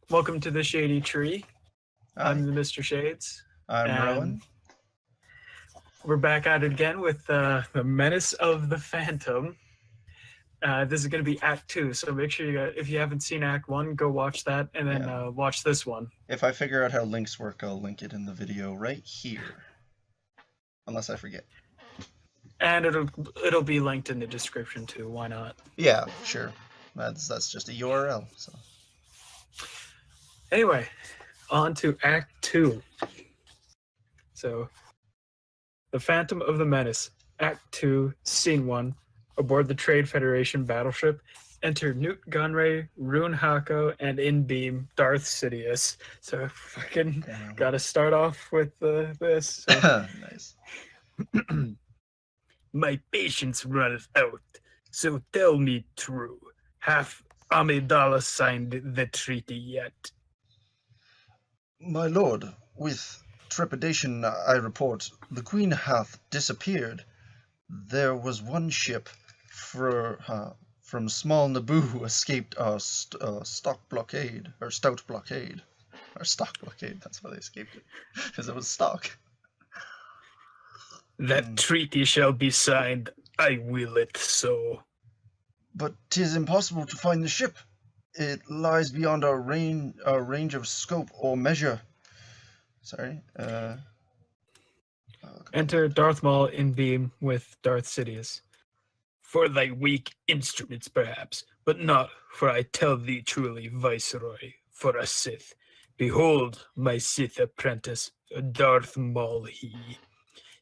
Welcome to the Shady Tree. Hi, I'm the Mr. Shades, I'm and Rowan. we're back at it again with the Menace of the Phantom. This is going to be Act 2, so make sure if you haven't seen Act 1, go watch that, and then Yeah. watch this one. If I figure out how links work, I'll link it in the video right here. Unless I forget. And it'll be linked in the description too, why not? Yeah, sure. That's just a URL. So Anyway, on to Act 2. So, The Phantom of the Menace, Act 2, Scene 1, aboard the Trade Federation battleship. Enter Nute Gunray, Rune Hako, and in beam Darth Sidious. So fucking gotta start off with this. So. nice. My patience runneth out, so tell me true. Hath Amidala signed the treaty yet? My lord, with trepidation I report, the Queen hath disappeared. There was one ship from small Naboo escaped our stock blockade, or stout blockade. Or stock blockade, that's why they escaped it. Because it was stock. That treaty shall be signed, I will it so. But 'tis impossible to find the ship. It lies beyond our range of scope or measure. Sorry. Enter Darth Maul in beam with Darth Sidious. For thy weak instruments, perhaps, but not, for I tell thee truly, Viceroy, for a Sith. Behold, my Sith apprentice, Darth Maul he.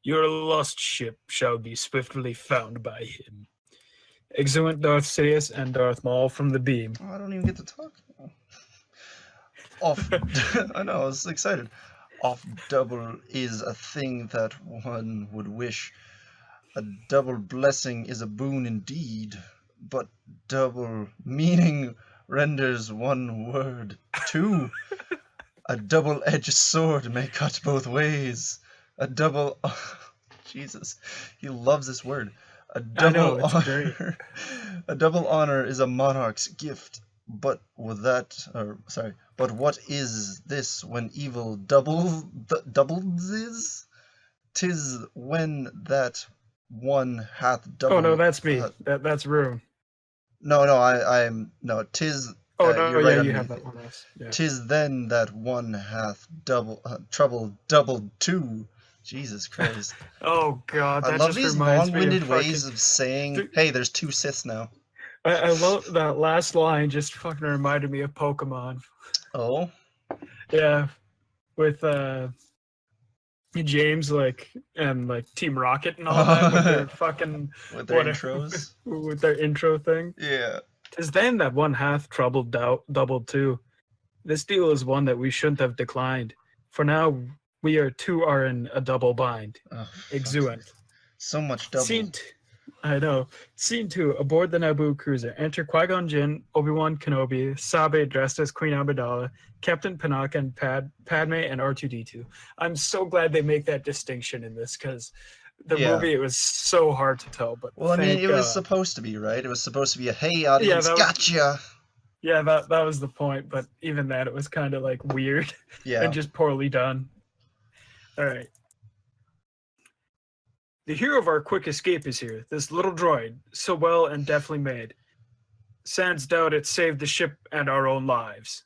Your lost ship shall be swiftly found by him. Exeunt Darth Sidious and Darth Maul from the beam. Oh, I don't even get to talk. Off. I know, I was excited. Off double is a thing that one would wish. A double blessing is a boon indeed, but double meaning renders one word two. A double-edged sword may cut both ways. A double... Jesus, he loves this word. A double honor. A double honor is a monarch's gift. But but what is this when evil doubles is? 'Tis when that one hath double. Oh no, that's me. That's Rune. No, 'tis. Oh no, you're yeah, right you have that one. Yeah. 'Tis then that one hath trouble doubled too. Jesus Christ. Oh god, that I love just these reminds long-winded me of ways of saying, hey, there's two Siths now. I love that last line. Just fucking reminded me of Pokemon. Oh. Yeah, with James and Team Rocket and all that with their fucking with their intros, with their intro thing. Yeah. 'Tis then that one hath doubled too. This deal is one that we shouldn't have declined. For now we are in a double bind. Oh, Exeunt. So much double. I know. Scene 2. Aboard the Naboo cruiser. Enter Qui-Gon-Jinn, Obi-Wan Kenobi, Sabe dressed as Queen Amidala, Captain Panaka, and Padme, and R2-D2. I'm so glad they make that distinction in this, because the movie, it was so hard to tell. But well, I mean, it was supposed to be, right? It was supposed to be a, hey, audience, gotcha! Yeah, that was the point, but even that, it was kind of, weird. Yeah. And just poorly done. All right. The hero of our quick escape is here, this little droid, so well and deftly made. Sans doubt it saved the ship and our own lives.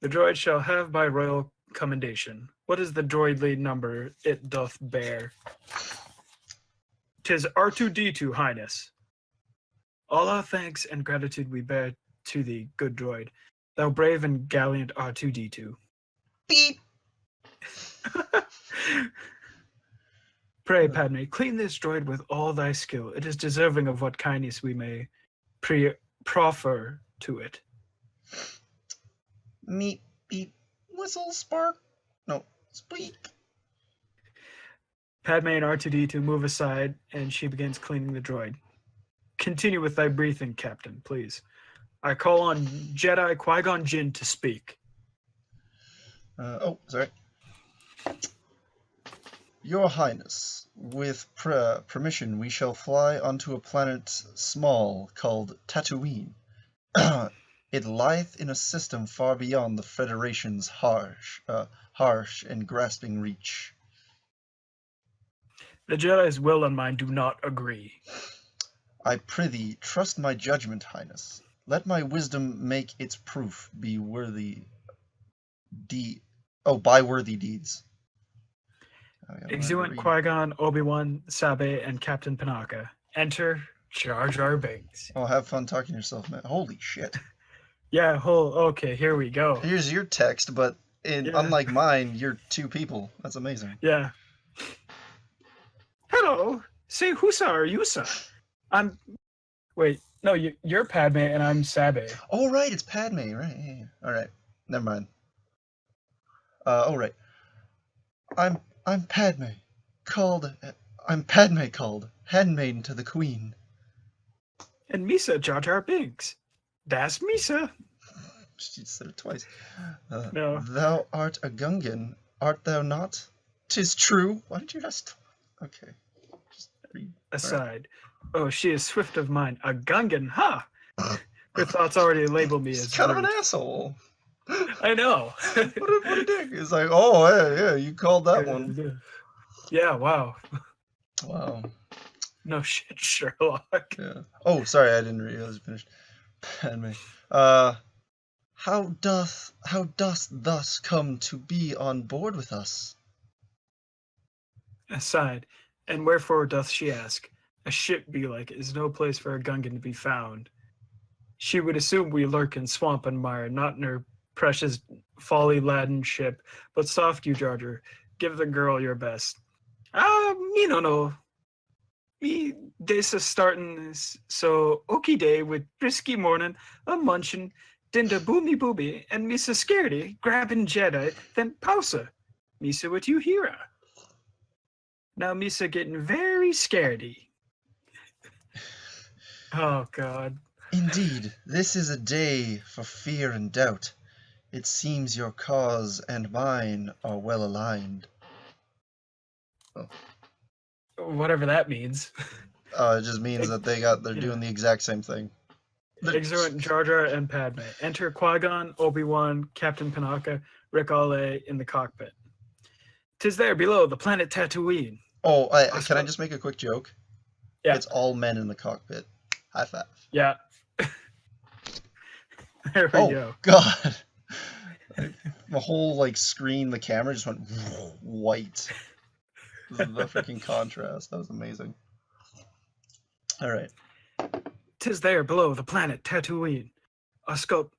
The droid shall have by royal commendation. What is the droidly number it doth bear? 'Tis R2-D2, Highness. All our thanks and gratitude we bear to thee, good droid, thou brave and gallant R2-D2. Beep! Pray, Padme, clean this droid with all thy skill. It is deserving of what kindness we may proffer to it. Meep, beep, whistle, spark. No, squeak. Padme and R2-D2 move aside, and she begins cleaning the droid. Continue with thy briefing, Captain, please. I call on Jedi Qui-Gon-Jinn to speak. Sorry. Your Highness, with permission, we shall fly onto a planet small called Tatooine. It lieth in a system far beyond the Federation's harsh and grasping reach. The Jedi's will and mine do not agree. I prithee, trust my judgment, Highness. Let my wisdom make its proof by worthy deeds. Exeunt Qui-Gon, Obi-Wan, Sabe, and Captain Panaka. Enter Jar Jar Binks. Oh, have fun talking to yourself, man. Holy shit. Yeah, okay, here we go. Here's your text, but unlike mine, you're two people. That's amazing. Yeah. Hello. Say, whosa are you, sir? Wait, no, you're Padme and I'm Sabe. Oh, right, it's Padme, right? Yeah. All right, never mind. Oh, right. I'm Padme, called handmaiden to the Queen. And Misa Jar Jar Binks. Das Misa. She said it twice. No. Thou art a Gungan, art thou not? 'Tis true. Why did you just... Okay. Just read. Aside. Right. Oh, she is swift of mind. A Gungan, huh? Her thoughts already label me as kind rude. of an asshole. I know. what a dick. It's like, oh, yeah, you called that one. Yeah, wow. Wow. No shit, Sherlock. Yeah. Oh, sorry, I didn't realize you finished. Padme. How dost thus come to be on board with us? Aside. And wherefore doth she ask? A ship belike is no place for a Gungan to be found. She would assume we lurk in swamp and mire, not in her precious folly-laden ship, but soft you, Jar Jar. Give the girl your best. Me no know. Me this a startin' so okie day with brisky morning, a munchin', dinda boomy booby, and Misa scaredy, grabbing Jedi, then pausa. Misa what you hear? Now Misa getting very scaredy. Oh God. Indeed, this is a day for fear and doubt. It seems your cause and mine are well aligned. Oh. Whatever that means. It just means that they're doing the exact same thing. Exeunt Jar Jar and Padme. Enter Qui-Gon, Obi-Wan, Captain Panaka, Rick Alle in the cockpit. 'Tis there below the planet Tatooine. Oh, can I just make a quick joke? Yeah. It's all men in the cockpit. High five. Yeah. There we go. Oh, God. The whole, screen, the camera just went white. The freaking contrast. That was amazing. All right. 'Tis there below the planet Tatooine. A scope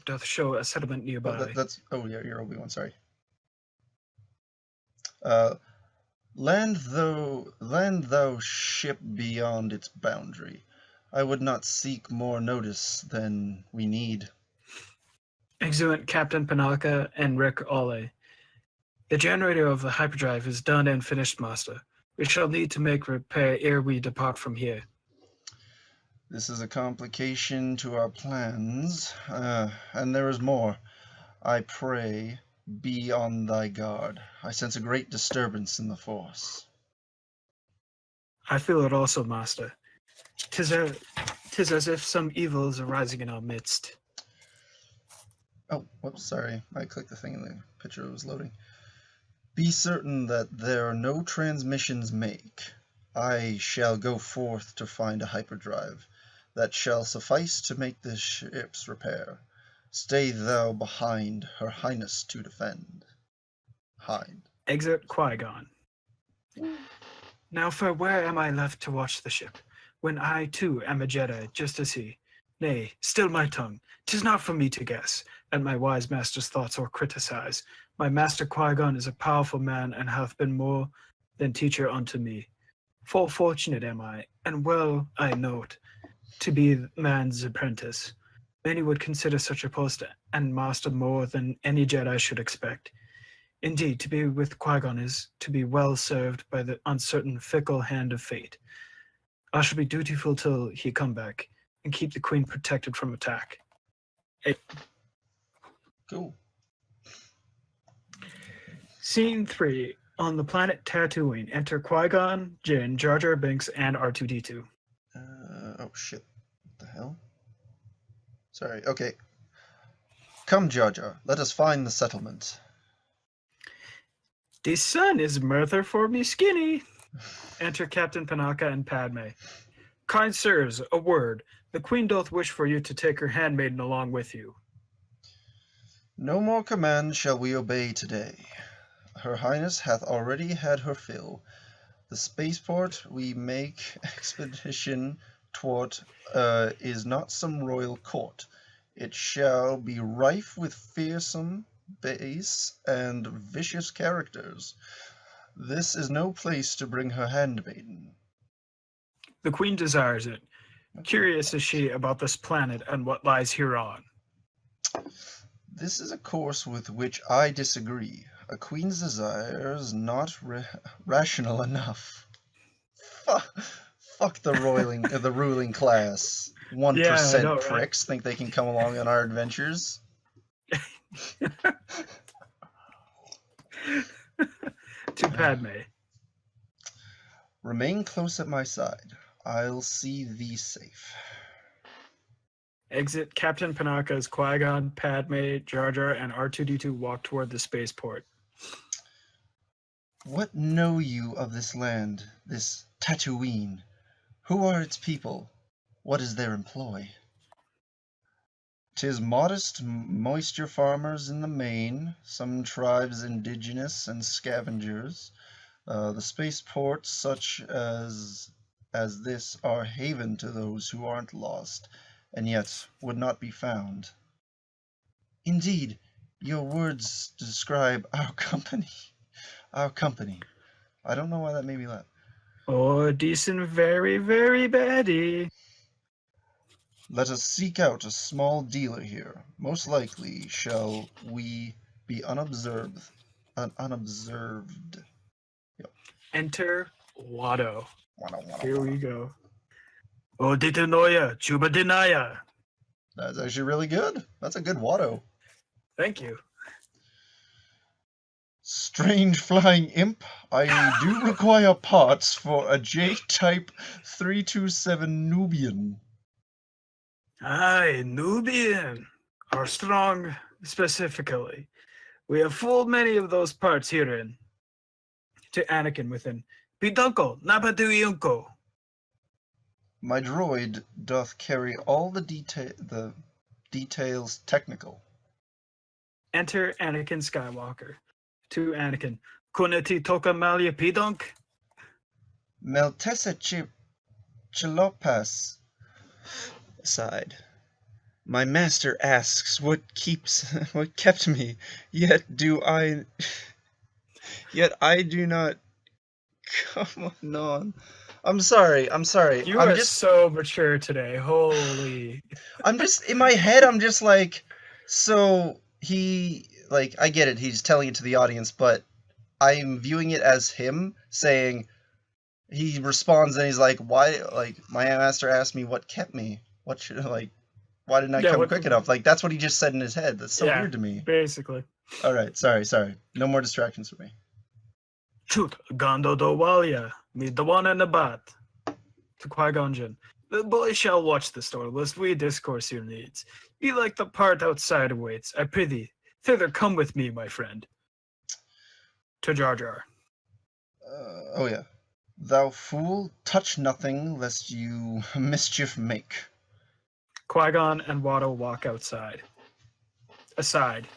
doth show a settlement nearby. Yeah, you're Obi-Wan, sorry. Land thou ship beyond its boundary. I would not seek more notice than we need. Exeunt Captain Panaka and Rick Alle. The generator of the hyperdrive is done and finished, master. We shall need to make repair ere we depart from here. This is a complication to our plans, and there is more. I pray, be on thy guard. I sense a great disturbance in the Force. I feel it also, master. 'Tis as if some evil is arising in our midst. Oh, whoops, sorry. I clicked the thing and the picture was loading. Be certain that there are no transmissions make. I shall go forth to find a hyperdrive that shall suffice to make the ship's repair. Stay thou behind, her highness to defend. Hide. Exit Qui-Gon. Now for where am I left to watch the ship, when I too am a Jedi, just as he? Nay, still my tongue. 'Tis not for me to guess at my wise master's thoughts or criticize. My master Qui-Gon is a powerful man and hath been more than teacher unto me. Full fortunate am I, and well I note, to be man's apprentice. Many would consider such a post and master more than any Jedi should expect. Indeed, to be with Qui-Gon is to be well served by the uncertain, fickle hand of fate. I shall be dutiful till he come back, and keep the Queen protected from attack. Cool. Scene 3. On the planet Tatooine, enter Qui-Gon, Jinn, Jar Jar Binks, and R2-D2. Oh shit. What the hell? Sorry, okay. Come, Jar Jar, let us find the settlement. The sun is murther for me skinny. Enter Captain Panaka and Padme. Kind sirs, a word. The queen doth wish for you to take her handmaiden along with you. No more commands shall we obey today. Her Highness hath already had her fill. The spaceport we make expedition toward is not some royal court. It shall be rife with fearsome, base, and vicious characters. This is no place to bring her handmaiden. The queen desires it. Curious is she about this planet and what lies hereon. This is a course with which I disagree. A queen's desires not rational enough. Fuck the ruling class. 1% pricks think they can come along on our adventures. To Padme. Remain close at my side. I'll see thee safe. Exit Captain Panaka's Qui-Gon, Padme, Jar Jar, and R2-D2 walk toward the spaceport. What know you of this land, this Tatooine? Who are its people? What is their employ? 'Tis modest moisture farmers in the main, some tribes indigenous and scavengers. The spaceports such as this are haven to those who aren't lost, and yet would not be found. Indeed, your words describe our company. Our company. I don't know why that made me laugh. Oh, decent, very, very baddie. Let us seek out a small dealer here. Most likely shall we be unobserved. Yep. Enter Watto. Here we go. Oh, Ditanoya, Chuba Dinaya. That's actually really good. That's a good Watto. Thank you. Strange flying imp, I do require parts for a J-type 327 Nubian. Aye, Nubian. Are strong, specifically. We have full many of those parts herein. To Anakin within. Pidunko, Napaduyunko. My droid doth carry all the details technical. Enter Anakin Skywalker. To Anakin. Kuneti toka malia pidunk? Meltesa Chilopas. Aside. My master asks what kept me, yet I do not. Come on. I'm sorry. You are so mature today. Holy. I'm just, in my head, I'm just like, so he, like, I get it, he's telling it to the audience, but I'm viewing it as him saying, he responds and he's like, why, like, my master asked me what kept me. What should, like, why didn't I come quick enough? Like, that's what he just said in his head. That's so weird to me. Basically. Alright, sorry. No more distractions for me. Chut, Gando do Walia, me the one and the bat. To Qui-Gon-Jinn. The boy shall watch the store, lest we discourse your needs. Be like the part outside awaits, I prithee. Thither come with me, my friend. To Jar Jar. Oh yeah. Thou fool, touch nothing, lest you mischief make. Qui-Gon and Watto walk outside. Aside.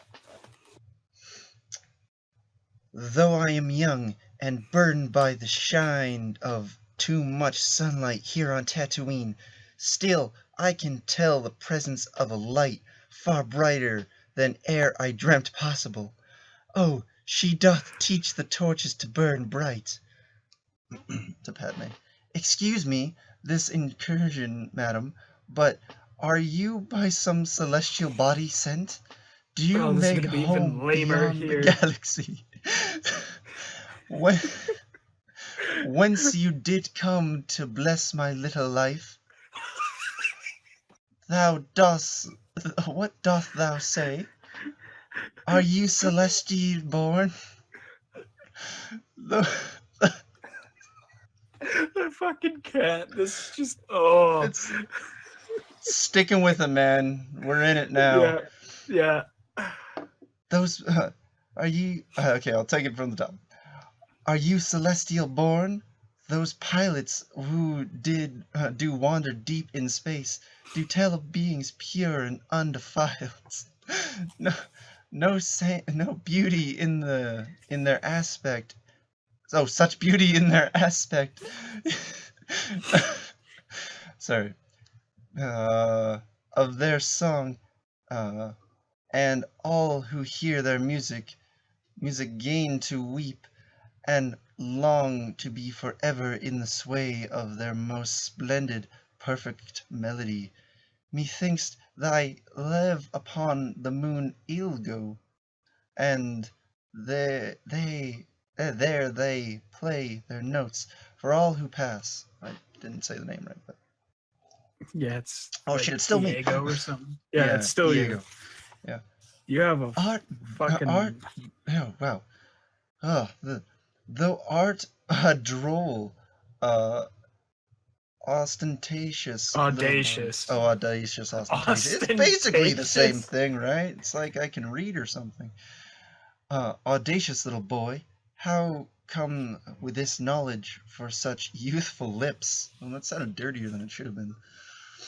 Though I am young and burdened by the shine of too much sunlight here on Tatooine, still I can tell the presence of a light far brighter than e'er I dreamt possible. Oh, she doth teach the torches to burn bright. To Padme. Excuse me, this incursion, madam, but are you by some celestial body sent? Do you make home beyond the galaxy? Whence you did come to bless my little life? What doth thou say? Are you celestial born? I fucking can't. This is just, oh. It's sticking with it, man. We're in it now. Yeah. Those, are you, okay, I'll take it from the top. Are you celestial born? Those pilots who do wander deep in space, do tell of beings pure and undefiled. No, no beauty in their aspect. Oh, such beauty in their aspect. Sorry. Of their song, and all who hear their music gain to weep, and long to be forever in the sway of their most splendid, perfect melody. Methinks that I live upon the moon Ilgo, and there they play their notes for all who pass. I didn't say the name right, but Yeah, it's oh like shit, it's still me. Diego or something. Yeah, it's still Diego. you. Yeah. You have a fucking art. Oh wow. Though art a droll, ostentatious. audacious. Audacious, ostentatious. It's basically the same thing, right? It's like I can read or something. Audacious little boy, how come with this knowledge for such youthful lips? Well, that sounded dirtier than it should have been.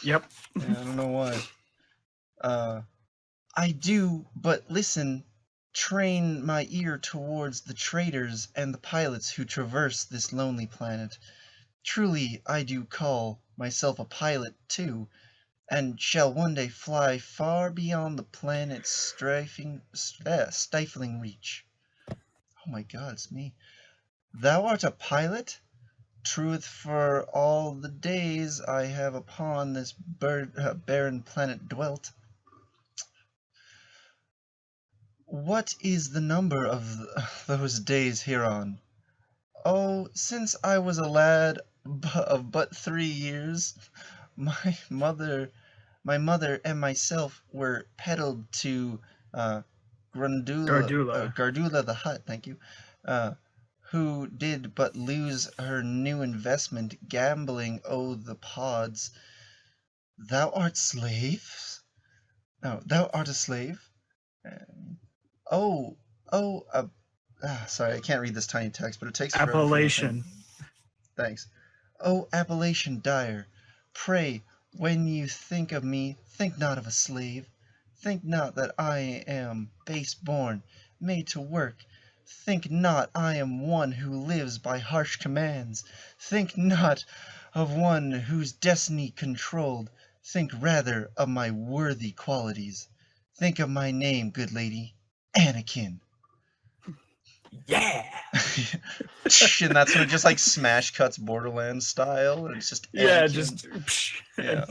Yep. Yeah, I don't know why. I do but listen, train my ear towards the traders and the pilots who traverse this lonely planet. Truly I do call myself a pilot too, and shall one day fly far beyond the planet's stifling reach. Oh my god, it's me. Thou art a pilot? Truth, for all the days I have upon this barren planet dwelt. What is the number of those days hereon? Oh, since I was a lad of but 3 years, my mother and myself were peddled to Gardula the Hutt, thank you, who did but lose her new investment gambling the pods. Thou art slaves? No, thou art a slave? Sorry, I can't read this tiny text, but it takes forever. Appellation. Thanks. Oh, appellation dire, pray, when you think of me, think not of a slave. Think not that I am base-born, made to work. Think not I am one who lives by harsh commands. Think not of one whose destiny controlled. Think rather of my worthy qualities. Think of my name, good lady, Anakin. Yeah. And that's when it just like smash cuts Borderlands style, and it's just Anakin. Yeah, just yeah.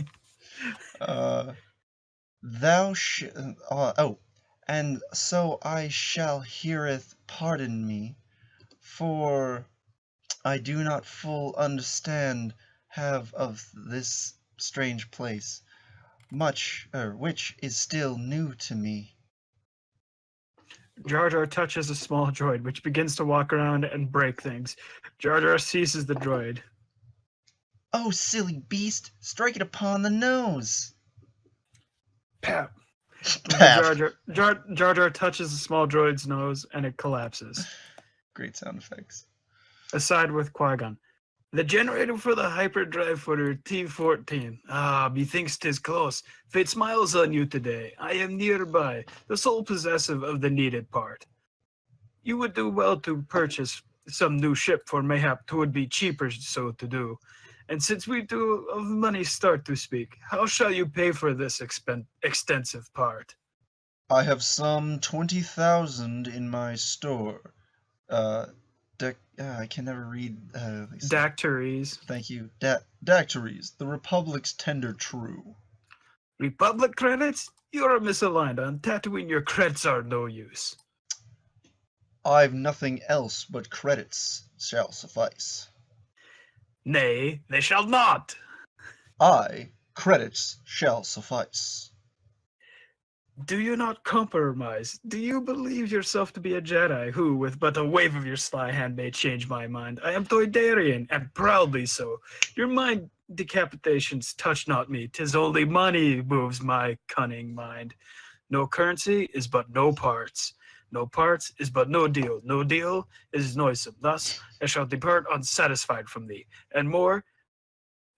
And so I shall herewith pardon me, for I do not full understand have of this strange place, much which is still new to me. Jar Jar touches a small droid, which begins to walk around and break things. Jar Jar seizes the droid. Oh, silly beast! Strike it upon the nose! Pap. Pap. Jar Jar touches the small droid's nose, and it collapses. Great sound effects. Aside with Qui-Gon. The generator for the hyperdrive footer T-14. Methinks 'tis close. Fate smiles on you today. I am nearby, the sole possessive of the needed part. You would do well to purchase some new ship, for mayhap 'twould be cheaper so to do. And since we do of money start to speak, how shall you pay for this extensive part? I have some 20,000 in my store. I can never read. Dactaries. Thank you. Dactaries. The Republic's tender true. Republic credits? You're misaligned. On Tatooine, your credits are no use. I've nothing else but credits shall suffice. Nay, they shall not. Credits shall suffice. Do you not compromise? Do you believe yourself to be a Jedi who, with but a wave of your sly hand, may change my mind? I am Toydarian, and proudly so. Your mind decapitations touch not me. 'Tis only money moves my cunning mind. No currency is but no parts. No parts is but no deal. No deal is noisome. Thus I shall depart unsatisfied from thee. And more,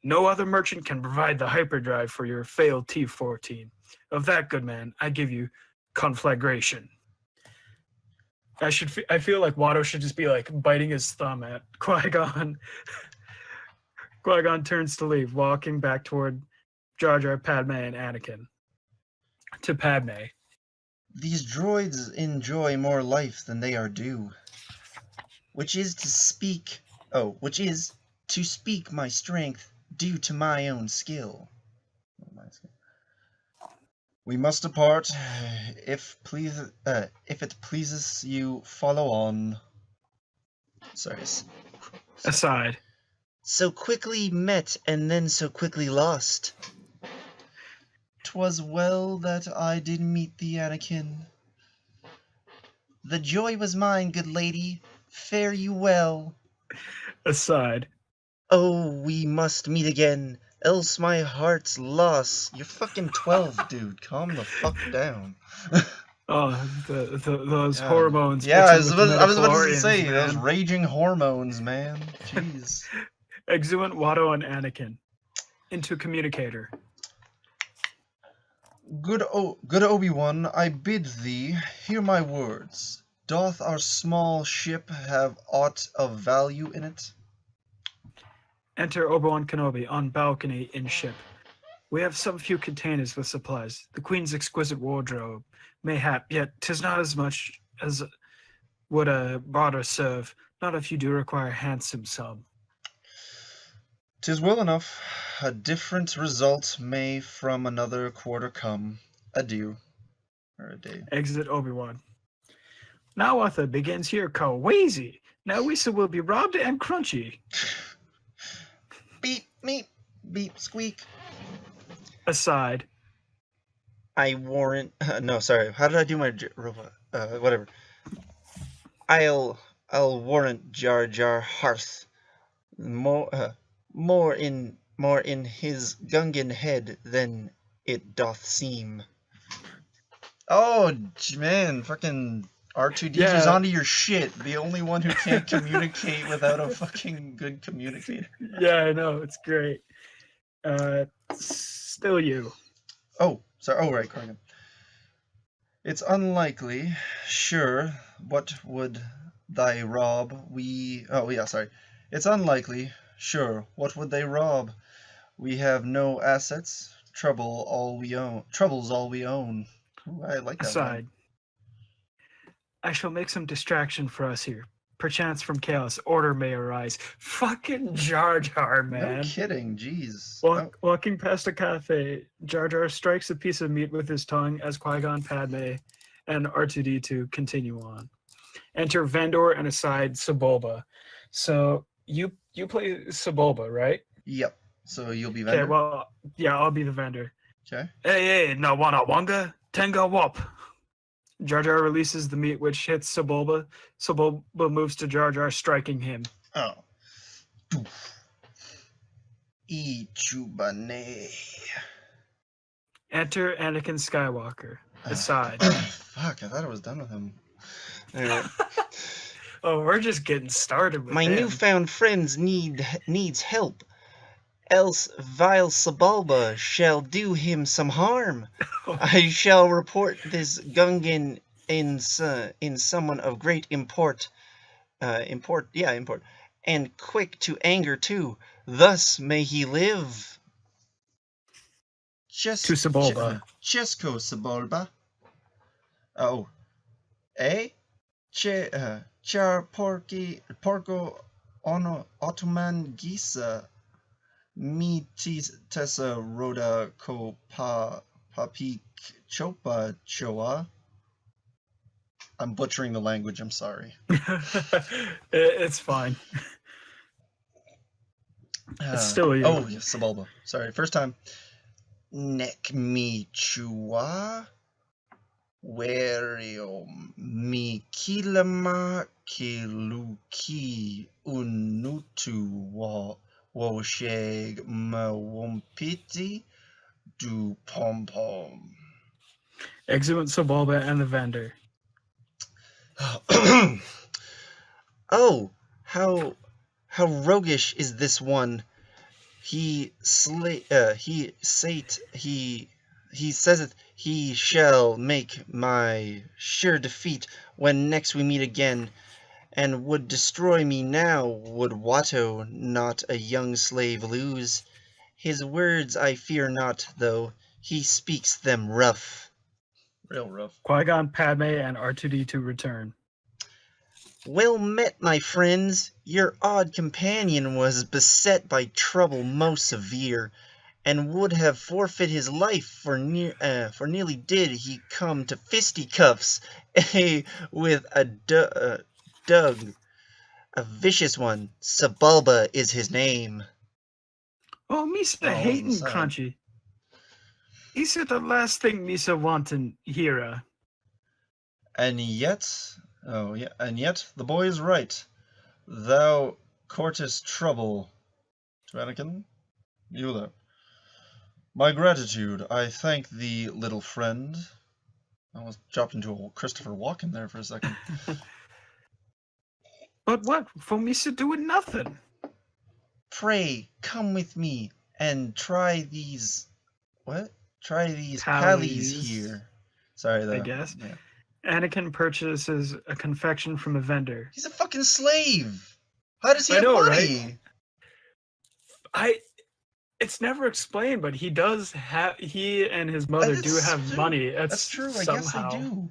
no other merchant can provide the hyperdrive for your failed T-14. Of that, good man, I give you conflagration. I feel like Watto should just be like biting his thumb at Qui-Gon. Qui-Gon turns to leave, walking back toward Jar Jar, Padme, and Anakin. To Padme. These droids enjoy more life than they are due. Which is to speak my strength due to my own skill. We must depart. If it pleases you, follow on. Sorry. Aside. So quickly met and then so quickly lost. 'Twas well that I did meet thee, Anakin. The joy was mine, good lady. Fare you well. Aside. Oh, we must meet again, else my heart's lost. You're fucking 12, dude. Calm the fuck down. Oh, those hormones. Yeah, I mixing was with about to say, midichlorians, those man. raging hormones, man. Jeez. Exuent Watto and Anakin. Into Communicator. Good Obi-Wan, I bid thee hear my words. Doth our small ship have aught of value in it? Enter Obi-Wan Kenobi on balcony in ship. We have some few containers with supplies. The Queen's exquisite wardrobe, mayhap, yet 'tis not as much as would a broader serve, not if you do require handsome sum. 'Tis well enough. A different result may from another quarter come. Adieu. Or a day. Exit Obi-Wan. Now Arthur begins here Kawazy. Now Wisa will be robbed and crunchy. Beep, meep, beep, squeak. Aside. I warrant... no, sorry. How did I do my robot? Whatever. I'll warrant Jar Jar Hearth. More in his Gungan head than it doth seem. Oh, man, fucking R2-D2's onto your shit. The only one who can't communicate without a fucking good communicator. Yeah, I know. It's great. Still you. Oh, sorry. Oh, right, Corrigan. It's unlikely. Sure, what would thy rob? Oh, yeah, sorry. It's unlikely. Sure, what would they rob? We have no assets. Troubles all we own. Ooh, I like that. Aside. Line. I shall make some distraction for us here. Perchance from chaos, order may arise. Fucking Jar Jar, man. No kidding, jeez. Walking past a cafe, Jar Jar strikes a piece of meat with his tongue as Qui-Gon, Padme, and R2-D2 continue on. Enter Vendor and aside Sebulba. So you play Sebulba, right? Yep. So you'll be Vendor? Okay, well, yeah, I'll be the vendor. Okay. Hey, na wana wanga, tenga wop. Jar Jar releases the meat, which hits Sebulba. Sebulba moves to Jar Jar, striking him. Oh. Ichubane. Enter Anakin Skywalker. Aside. Fuck, I thought I was done with him. Anyway. Oh, we're just getting started with My him. newfound friends needs help. Else vile Sebulba shall do him some harm. I shall report this Gungan in someone of great import, and quick to anger too. Thus may he live. To Sebulba. Chesko Sebulba. Oh. Char porco Ottoman Gisa. Mi tessa roda ko papik chopa choa. I'm butchering the language, I'm sorry. It's fine. It's still you. Oh, yes, Sebulba. Sorry, first time. Nek mi chua. Werio mi kilama kiluki unutu wa. Wosheg Mwampiti du Pom Pom. Exit Sebulba and the vendor. Oh, how roguish is this one? He saith he shall make my sure defeat when next we meet again, and would destroy me now, would Watto not a young slave lose. His words I fear not, though he speaks them rough. Real rough. Qui-Gon, Padme, and R2-D2 return. Well met, my friends. Your odd companion was beset by trouble most severe, and would have forfeit his life, for nearly did he come to fisticuffs, with a Dug, a vicious one. Sebulba is his name. Oh, Misa Oh, hating inside. Crunchy. He said the last thing Misa wanted here. And yet, the boy is right. Thou courtest trouble. To Anakin, you there. My gratitude, I thank thee, little friend. I almost dropped into a Christopher Walken there for a second. But what? For Misa doing nothing. Pray, come with me, and try these... What? Try these Tallies, pallies here. Sorry, I guess. Yeah. Anakin purchases a confection from a vendor. He's a fucking slave! How does he I have know, money? right? It's never explained, but he does have. He and his mother do That's have true. money. That's true, I guess they do.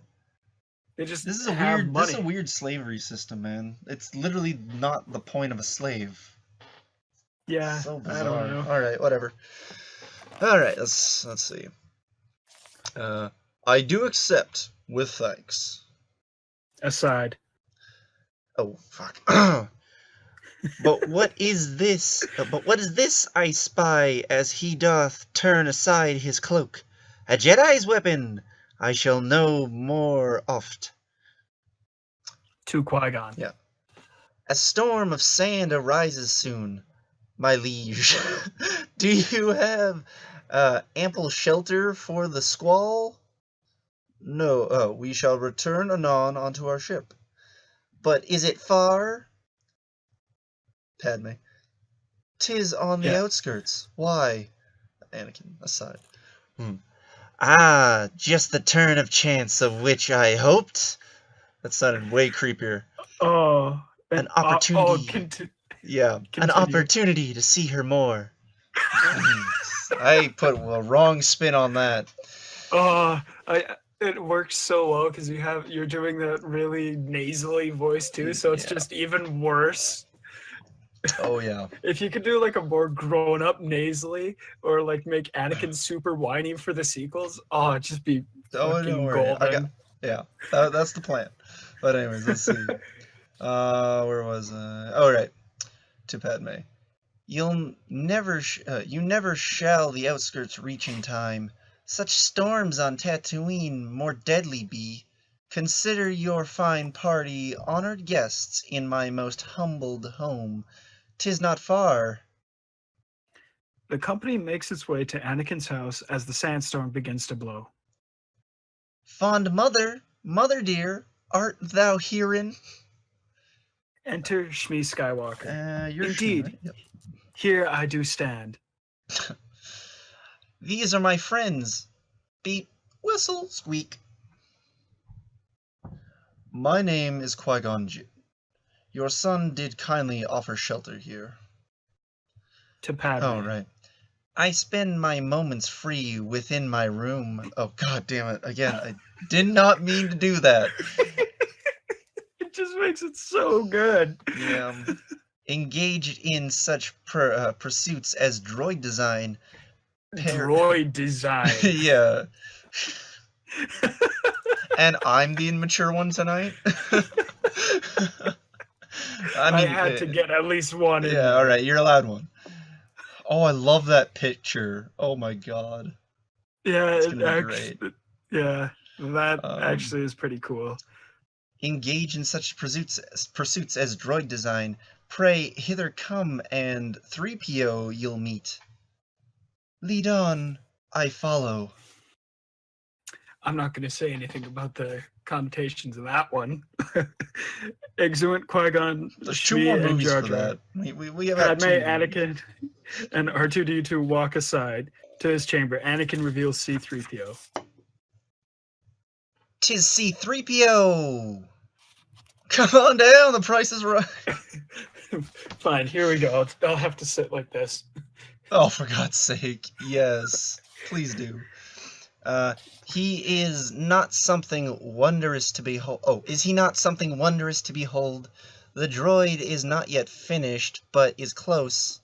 They just This is a have weird money. this is a weird slavery system, man. It's literally not the point of a slave. Yeah, So I bizarre. don't know. Alright, whatever. Alright, let's see. I do accept with thanks. Aside. Oh fuck. But what is this? I spy as he doth turn aside his cloak? A Jedi's weapon. I shall know more oft. To Qui-Gon. Yeah. A storm of sand arises soon, my liege. Do you have ample shelter for the squall? No, we shall return anon onto our ship. But is it far? Padme. 'Tis on the Yeah. outskirts. Why? Anakin, aside. Ah, just the turn of chance of which I hoped. That sounded way creepier. Oh, An opportunity. Yeah. An opportunity to see her more. I put a wrong spin on that. It works so well because you're doing that really nasally voice too, so it's Yeah. just even worse. Oh yeah. If you could do like a more grown up nasally, or like make Anakin super whiny for the sequels, it'd just be Oh, fucking don't worry. golden. That's the plan. But anyways, let's see. Where was I? Oh, right. To Padme. You never shall the outskirts reach in time. Such storms on Tatooine more deadly be. Consider your fine party honored guests in my most humbled home. 'Tis not far. The company makes its way to Anakin's house as the sandstorm begins to blow. Fond mother dear, art thou herein? Enter Shmi Skywalker. You're Indeed. Shmi, right? Yep. Here I do stand. These are my friends. Beep, whistle, squeak. My name is Qui-Gon-Jinn. Your son did kindly offer shelter here. To Padme. Oh, right. I spend my moments free within my room. Oh, god damn it. Again, I did not mean to do that. It just makes it so good. Yeah. Engaged in such pursuits as droid design. Droid design. Yeah. And I'm the immature one tonight? I had to get at least one in Yeah, there. alright, you're allowed one. Oh, I love that picture. Oh my god. Yeah, It's gonna be great. Yeah, that Um, actually is pretty cool. Engage in such pursuits as droid design. Pray hither come, and 3PO you'll meet. Lead on, I follow. I'm not going to say anything about the connotations of that one. Exuent, Qui-Gon, There's 2 more Shmi, and movies Jar for Jar. that. We have had Padme, 2. Anakin, and R2-D2 walk aside to his chamber. Anakin reveals C-3PO. 'Tis C-3PO! Come on down, the price is right. Fine, here we go. I'll have to sit like this. Oh, for God's sake, yes. Please do. He is not something wondrous to behold. Oh, is he not something wondrous to behold? The droid is not yet finished, but is close.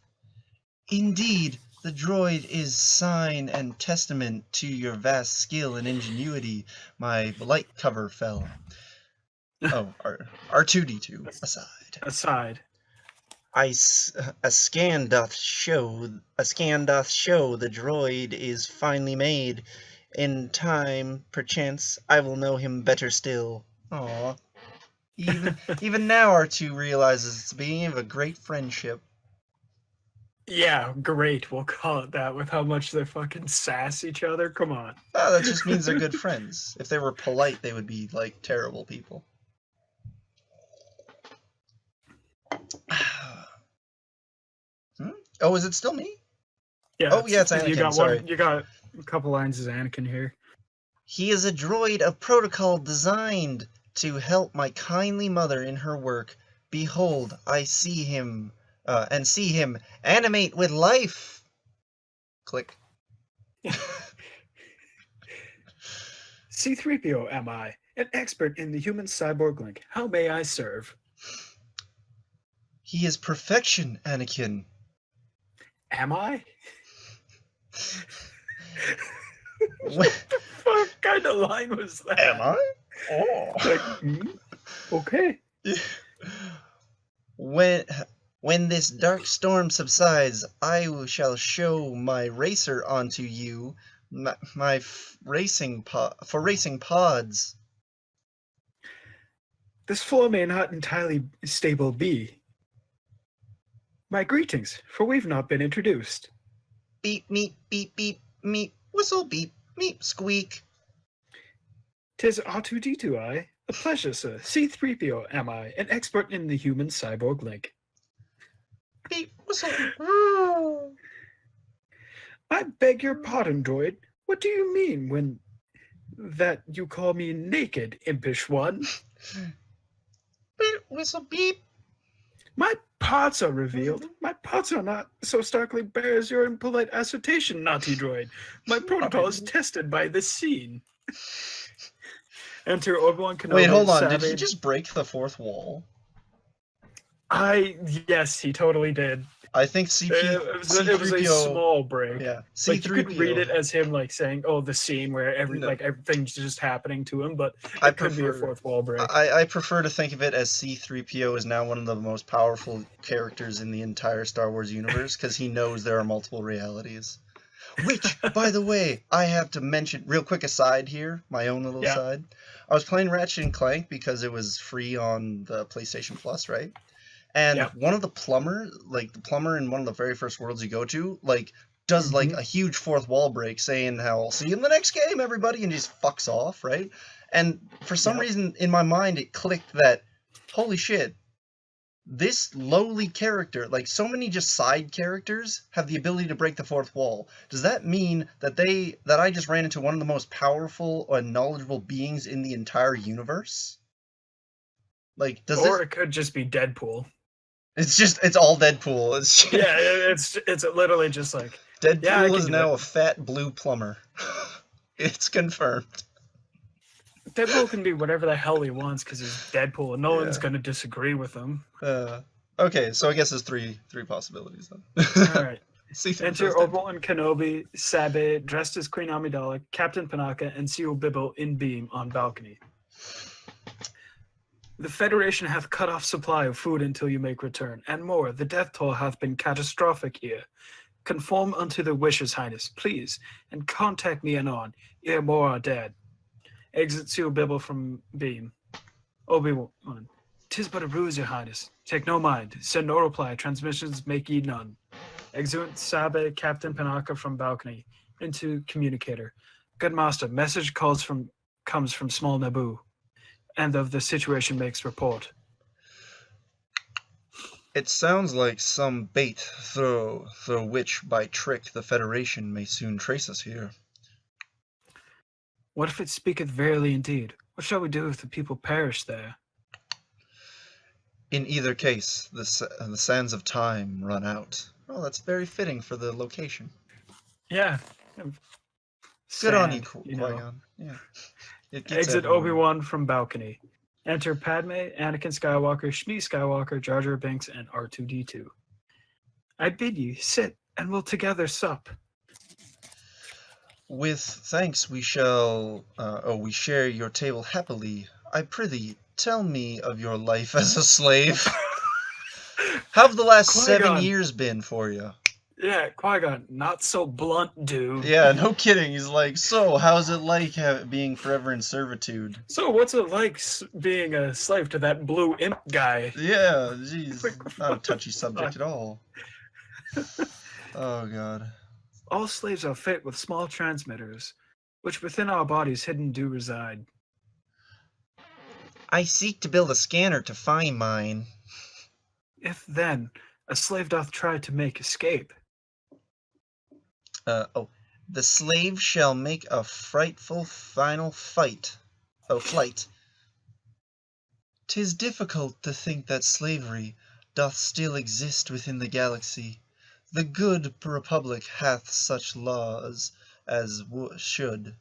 Indeed, the droid is sign and testament to your vast skill and ingenuity, my light cover fell. Oh, R2-D2, aside. Aside. A scan doth show the droid is finally made. In time, perchance, I will know him better still. Aw. Even now R2 realizes it's the beginning of a great friendship. Yeah, great. We'll call it that with how much they fucking sass each other. Come on. Oh, that just means they're good friends. If they were polite, they would be, like, terrible people. Oh, is it still me? Yeah. Oh, yeah, it's Anakin, sorry. You got a couple lines as Anakin here. He is a droid of protocol designed to help my kindly mother in her work. Behold, I see him, animate with life. Click. C-3PO am I, an expert in the human cyborg link. How may I serve? He is perfection, Anakin. Am I? What the fuck kind of line was that? Am I? Oh. Like, okay. When this dark storm subsides, I shall show my racer onto you, my racing pods. This flow may not entirely stable be. My greetings, for we've not been introduced. Beep, meep, beep, beep, meep, whistle, beep, meep, squeak. 'Tis R2-D2 I. A pleasure, sir. C-3PO am I, an expert in the human cyborg link. Beep, whistle. I beg your pardon, droid. What do you mean when that you call me naked, impish one? Beep, whistle, beep. My parts are revealed. My parts are not so starkly bare as your impolite assertion, naughty droid. My protocol is tested by this scene. Enter Obi-Wan Kenobi. Wait, hold on. Savage. Did he just break the fourth wall? Yes, he totally did. I think It was a small break. Yeah, C-3PO. Like, you could read it C-3PO. as him like saying, "Oh, the scene where everything's just happening to him," but I it could be a prefer- fourth wall break. I prefer to think of it as C-3PO is now one of the most powerful characters in the entire Star Wars universe because he knows there are multiple realities. Which, by the way, I have to mention real quick aside here, my own little aside. I was playing Ratchet and Clank because it was free on the PlayStation Plus, right? And one of the plumber in one of the very first worlds you go to, does like a huge fourth wall break saying how I'll see you in the next game, everybody, and just fucks off, right? And for some reason in my mind it clicked that, holy shit, this lowly character, like so many just side characters, have the ability to break the fourth wall. Does that mean that I just ran into one of the most powerful and knowledgeable beings in the entire universe? Like, it could just be Deadpool. It's all Deadpool. It's literally just like Deadpool is now a fat blue plumber. It's confirmed. Deadpool can be whatever the hell he wants because he's Deadpool, and no one's going to disagree with him. Okay, so I guess there's three possibilities then. All right. Enter Obi-Wan Kenobi, Sabe, dressed as Queen Amidala, Captain Panaka, and Sebulba in beam on balcony. The Federation hath cut off supply of food until you make return, and more, the death toll hath been catastrophic here. Conform unto the wishes, Highness, please, and contact me anon, ere more are dead. Exit Sebulba from beam. Obi-Wan, 'tis but a ruse, your Highness. Take no mind. Send no reply. Transmissions make ye none. Exeunt Sabe, Captain Panaka from balcony. Into communicator. Good master, message comes from small Naboo, and of the situation makes report. It sounds like some bait through which by trick the Federation may soon trace us here. What if it speaketh verily indeed? What shall we do if the people perish there? In either case, the sands of time run out. Well, that's very fitting for the location. Yeah. Good on you, Sand, you know. Qui-Gon. Yeah. It gets Exit everywhere. Obi-Wan from balcony. Enter Padme, Anakin Skywalker, Shmi Skywalker, Jar Jar Binks, and R2-D2. I bid you, sit, and we'll together sup. With thanks we shall, we share your table happily. I prithee, tell me of your life as a slave. How have the last Qui-Gon. 7 years been for you? Yeah, Qui-Gon, not so blunt, dude. Yeah, no kidding. He's like, so how's it like being forever in servitude? So what's it like being a slave to that blue imp guy? Yeah, jeez. Not a touchy subject at all. Oh, God. All slaves are fit with small transmitters, which within our bodies hidden do reside. I seek to build a scanner to find mine. If then a slave doth try to make escape, The slave shall make a frightful final flight. 'Tis difficult to think that slavery doth still exist within the galaxy. The good republic hath such laws as should.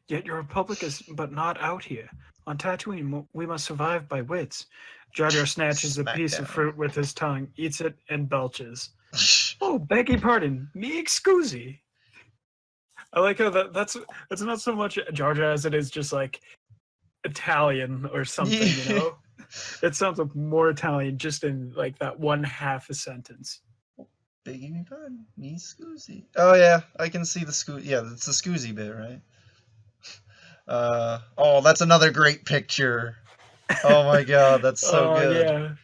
yet your republic is but not out here. On Tatooine, we must survive by wits. Jar Jar snatches a piece of Smackdown. fruit with his tongue, eats it, and belches. Oh, beg your pardon, me excusi. I like how that's not so much Jar Jar as it is just like Italian or something, you know? It sounds like more Italian just in like that one half a sentence. Begging me pardon, me scusi. Oh, yeah, I can see the scusi. Yeah, it's the scusi bit, right? Oh, that's another great picture. Oh my God, that's so good. Yeah.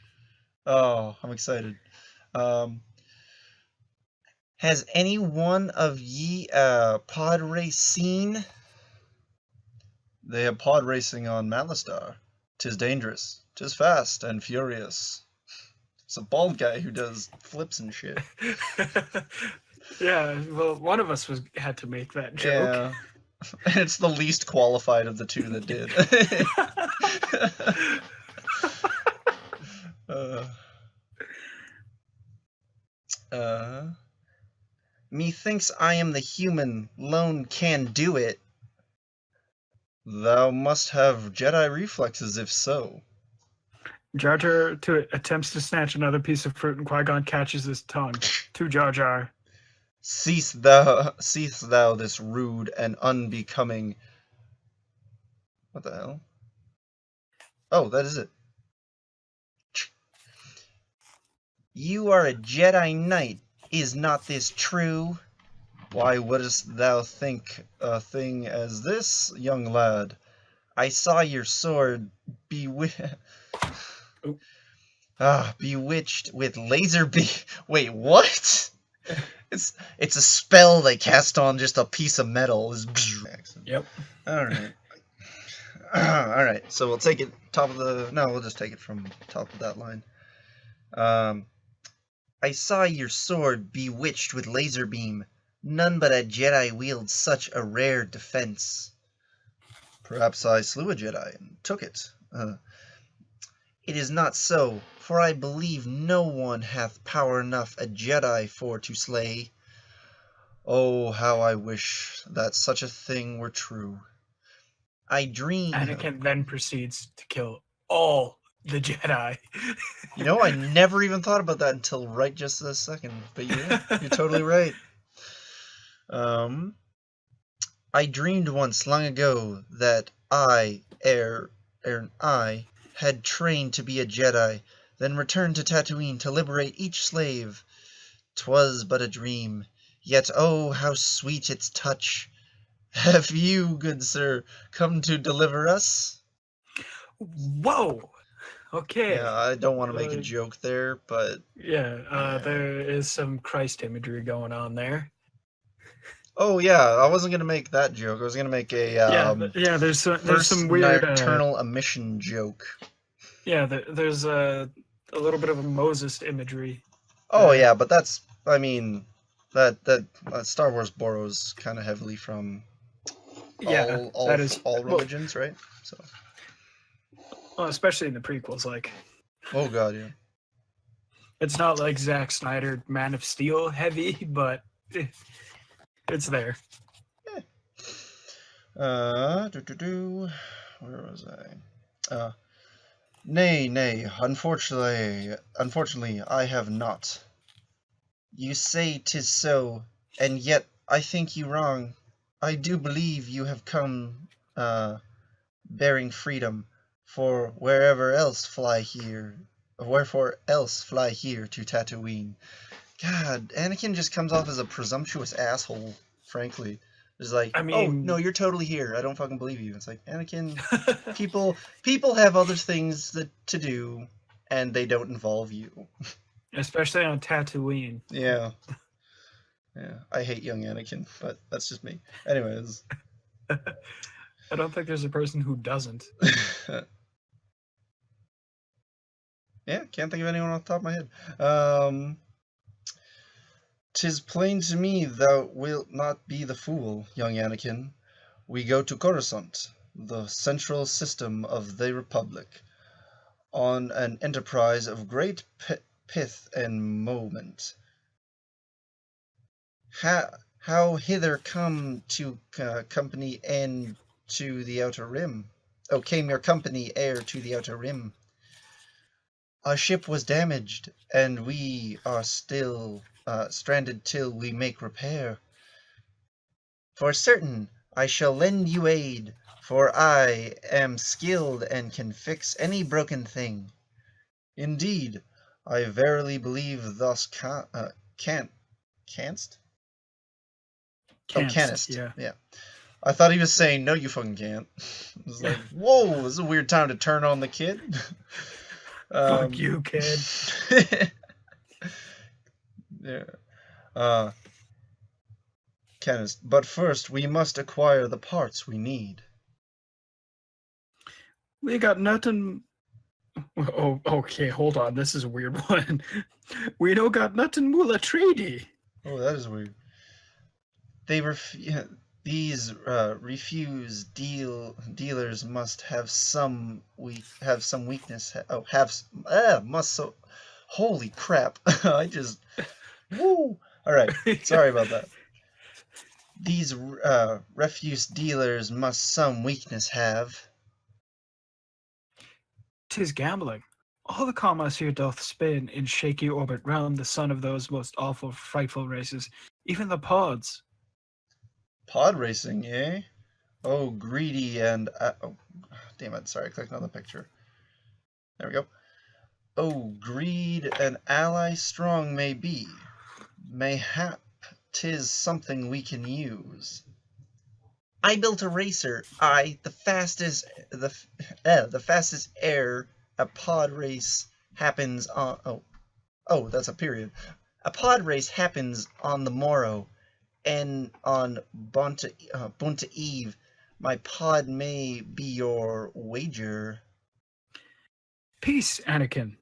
Oh, I'm excited. Has any one of ye pod race seen? They have pod racing on Malistar. 'Tis dangerous. 'Tis fast and furious. It's a bald guy who does flips and shit. Yeah, well, one of us had to make that joke. Yeah. And it's the least qualified of the two that did. Methinks I am the human lone can do it. Thou must have Jedi reflexes if so. Jar Jar attempts to snatch another piece of fruit, and Qui-Gon catches his tongue. To Jar Jar. Cease thou this rude and unbecoming... What the hell? Oh, that is it. You are a Jedi Knight. Is not this true? Why wouldst thou think a thing as this, young lad? I saw your sword bewitched with laser beam. Wait, what? It's a spell they cast on just a piece of metal. Yep. Alright. Alright, so we'll take it top of the... No, we'll just take it from top of that line. I saw your sword bewitched with laser beam. None but a Jedi wields such a rare defense. Perhaps I slew a Jedi and took it. It is not so, for I believe no one hath power enough a Jedi for to slay. Oh, how I wish that such a thing were true. I dream... Anakin then proceeds to kill all the Jedi. You know, I never even thought about that until right just this second. But yeah, you're totally right. I dreamed once long ago that I had trained to be a Jedi, then returned to Tatooine to liberate each slave. 'Twas but a dream, yet oh, how sweet its touch. Have you, good sir, come to deliver us? Whoa! Okay. Yeah, I don't want to make a joke there, but... Yeah, there is some Christ imagery going on there. Oh yeah, I wasn't gonna make that joke. I was gonna make a yeah. There's first some weird. nocturnal emission joke. Yeah, there's a little bit of a Moses imagery. Oh there. yeah, but that's I mean that Star Wars borrows kind of heavily from Yeah, that is all well, religions, right? So. well, especially in the prequels. Like, Oh god, yeah. it's not like Zack Snyder Man of Steel heavy, but it's there. Where was I? Nay, unfortunately, I have not. You say 'tis so, and yet I think you wrong. I do believe you have come, bearing freedom, for wherefore else fly here to Tatooine. God, Anakin just comes off as a presumptuous asshole, frankly. It's like, I oh, mean, no, you're totally here. I don't fucking believe you. It's like, Anakin, people have other things to do, and they don't involve you. especially on Tatooine. Yeah. Yeah. I hate young Anakin, but that's just me. Anyways. I don't think there's a person who doesn't. Yeah, can't think of anyone off the top of my head. 'Tis plain to me thou wilt not be the fool, young Anakin. We go to Coruscant, the central system of the Republic, on an enterprise of great pith and moment. How hither come to company and to the Outer Rim? Oh, came your company heir to the Outer Rim? Our ship was damaged, and we are still stranded till we make repair. For certain, I shall lend you aid, for I am skilled and can fix any broken thing. Indeed, I verily believe thus canst? Oh, canst. Yeah. I thought he was saying, no, you fucking can't. I was like, whoa, this is a weird time to turn on the kid. Fuck you, kid. Yeah. Canist. But first, we must acquire the parts we need. We got nothing. Oh, okay, hold on. This is a weird one. We don't got nothing mula treaty. Oh, that is weird. These refuse dealers must have some weakness. Holy crap! I just woo. All right, sorry about that. These refuse dealers must some weakness have. 'Tis gambling. All the commerce here doth spin in shaky orbit round the sun of those most awful, frightful races, even the pods. Pod racing, eh? Oh, greedy and oh, damn it! Sorry, I clicked on the picture. There we go. Oh, greed and ally strong may be. Mayhap 'tis something we can use. I built a racer. The fastest air. A pod race happens on. Oh, that's a period. A pod race happens on the morrow, and on Bunta Eve, my pod may be your wager. Peace, Anakin.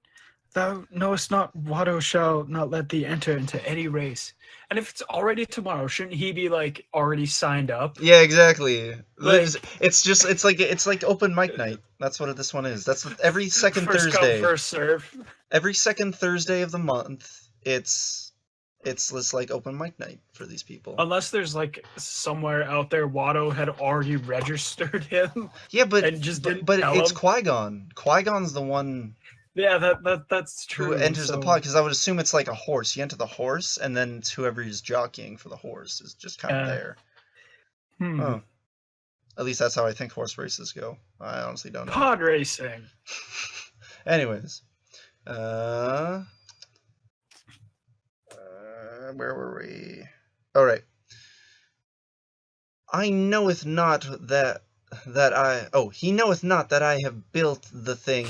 Thou knowest not Watto shall not let thee enter into any race. And if it's already tomorrow, shouldn't he be like already signed up? Yeah, exactly. Like, it's like open mic night. That's what this one is. That's every second first Thursday. come, first serve. Every second Thursday of the month, it's this like open mic night for these people. Unless there's like somewhere out there Watto had already registered him. Yeah, but and just didn't but tell it's him. Qui-Gon. Qui-Gon's the one. Yeah, that's true. Who enters the pod? Because I would assume it's like a horse. You enter the horse, and then it's whoever is jockeying for the horse is just kind of there. Oh. At least that's how I think horse races go. I honestly don't know. Pod racing. Anyways, where were we? All right. I knoweth not that I. Oh, he knoweth not that I have built the thing.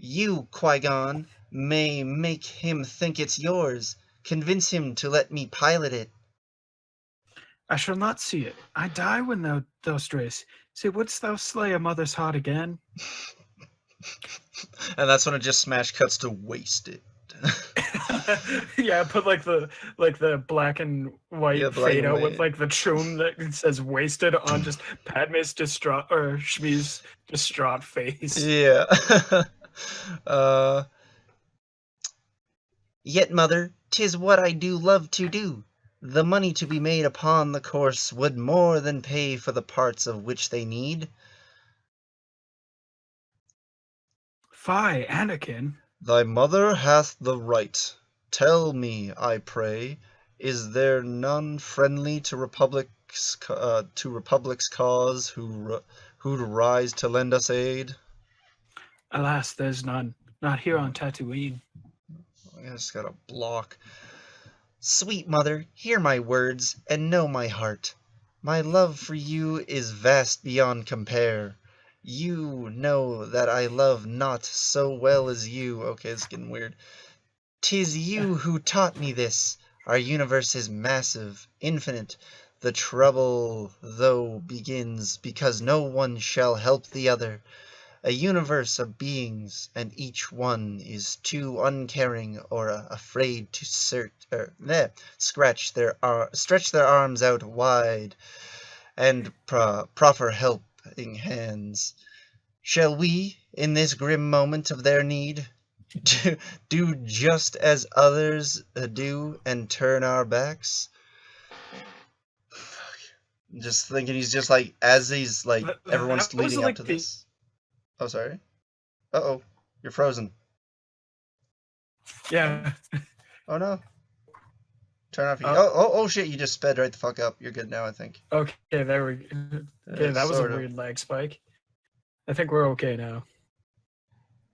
You, Qui-Gon, may make him think it's yours. Convince him to let me pilot it. I shall not see it. I die when thou dost race. Say, wouldst thou slay a mother's heart again? And that's when it just smash cuts to wasted. Yeah, put like the black and white Yeah, black fade and out with white. like the tune that says wasted on just Padme's distraught or Shmi's distraught face. Yeah. uh, Yet, mother, 'tis what I do love to do. The money to be made upon the course would more than pay for the parts of which they need. Fie, Anakin. thy mother hath the right. Tell me, I pray, is there none friendly to Republic's cause who'd rise to lend us aid? Alas, there's none. Not here on Tatooine. I just got a block. Sweet mother, hear my words, and know my heart. My love for you is vast beyond compare. You know that I love not so well as you. Okay, it's getting weird. 'Tis you who taught me this. Our universe is massive, infinite. The trouble, though, begins because no one shall help the other. A universe of beings, and each one is too uncaring or afraid to stretch their arms out wide and proffer helping hands. Shall we, in this grim moment of their need, do just as others do and turn our backs? Just thinking he's just like, as he's like, everyone's That was leading like up to this. Oh, sorry. Uh-oh, you're frozen. Yeah. Oh, no. Turn off. Oh. Oh, shit, you just sped right the fuck up. You're good now, I think. Okay, there we go. Okay, that was a Sort of. weird lag spike. I think we're okay now.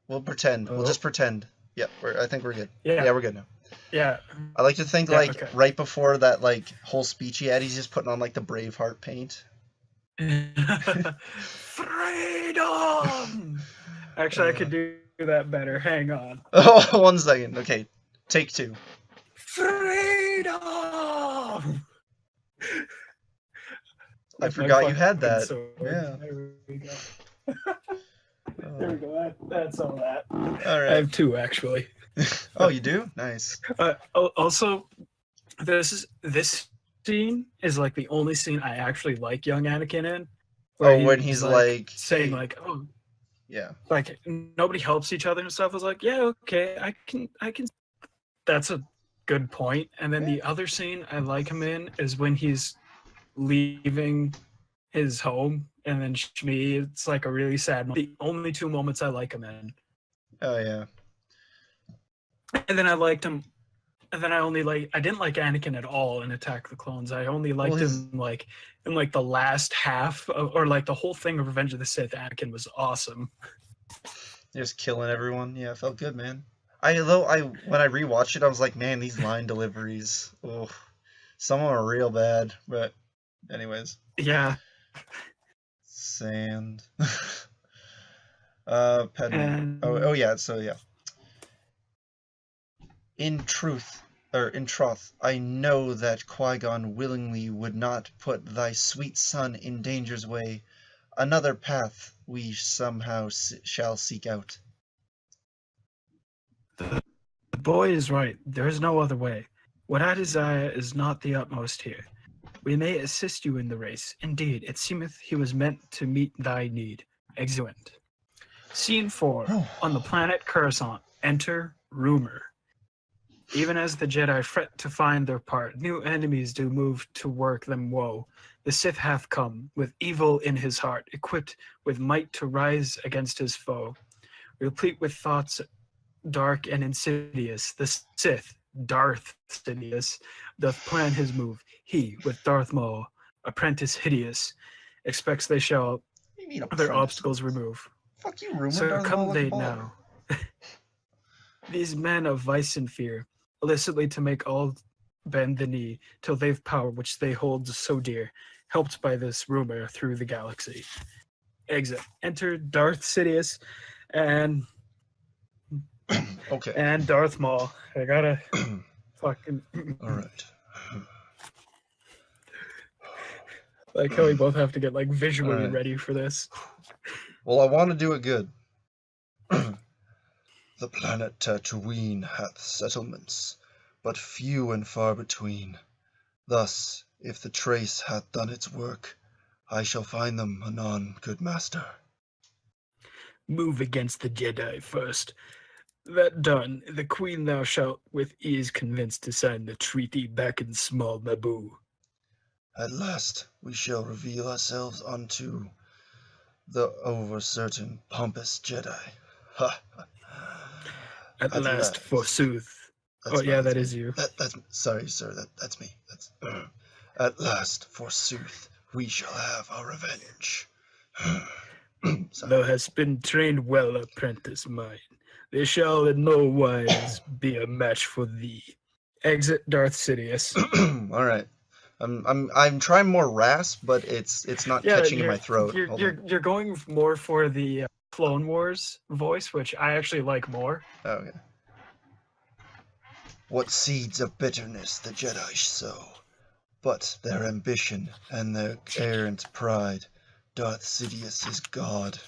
We'll pretend. We'll Oh. just pretend. Yeah, I think we're good. Yeah. Yeah, we're good now. Yeah. I like to think, Yeah, like, okay. right before that, like, whole speech he had, he's just putting on, like, the Braveheart paint. Freedom! Actually, I could do that better. Hang on. Oh, 1 second. Okay, take 2. Freedom! I With my forgot you had fucking that. sword. Yeah. There we go. There we go. That's all that. All I right. have 2 actually. Oh, you do? Nice. Also, this scene is like the only scene I actually like young Anakin in. Oh, when he's like saying hey. like, oh, Yeah. like nobody helps each other and stuff. I was like, yeah, okay, I can. That's a good point. And then the other scene I like him in is when he's leaving his home, and then Shmi. It's like a really sad moment. The only 2 moments I like him in. Oh, yeah. And then I liked him. And then I didn't like Anakin at all in Attack of the Clones. I only liked him like in like the last half or like the whole thing of Revenge of the Sith. Anakin was awesome. Just killing everyone. Yeah, it felt good, man. When I rewatched it, I was like, man, these line deliveries. Oh, some of them are real bad. But, anyways. Yeah. Sand. Padme. And Oh yeah. So yeah. In troth, I know that Qui-Gon willingly would not put thy sweet son in danger's way. Another path we somehow shall seek out. the boy is right. There is no other way. What I desire is not the utmost here. We may assist you in the race. Indeed, it seemeth he was meant to meet thy need. Exeunt. Scene 4. On the planet Coruscant. Enter Rumor. Even as the Jedi fret to find their part, new enemies do move to work them woe. The Sith hath come, with evil in his heart, equipped with might to rise against his foe. Replete with thoughts dark and insidious, the Sith, Darth Sidious, doth plan his move. He, with Darth Maul, apprentice hideous, expects they shall What do you mean their apprentice? obstacles remove. Fuck you, rumor. So Darth Maul come like a they baller. now. These men of vice and fear, illicitly to make all bend the knee, till they've power which they hold so dear, helped by this rumor through the galaxy. Exit. Enter Darth Sidious and Okay. Darth Maul. I gotta fucking All right. Like how we both have to get like visually Alright. ready for this. Well, I want to do it good. The planet Tatooine hath settlements, but few and far between. Thus, if the trace hath done its work, I shall find them anon, good master. Move against the Jedi first. That done, the Queen thou shalt with ease convince to sign the treaty back in small Naboo. At last we shall reveal ourselves unto the over-certain pompous Jedi. Ha! At last, forsooth. That's Oh yeah, that's that me. is you. That's sorry, sir. That's me. That's at last, forsooth, we shall have our revenge. Sorry. Thou hast been trained well, apprentice mine. They shall in no wise be a match for thee. Exit Darth Sidious. All right. I'm trying more rasp, but it's not catching in my throat. Hold on. You're going more for the Clone Wars voice, which I actually like more. Oh, okay. What seeds of bitterness the Jedi sow, but their ambition and their errant pride. Darth Sidious is God,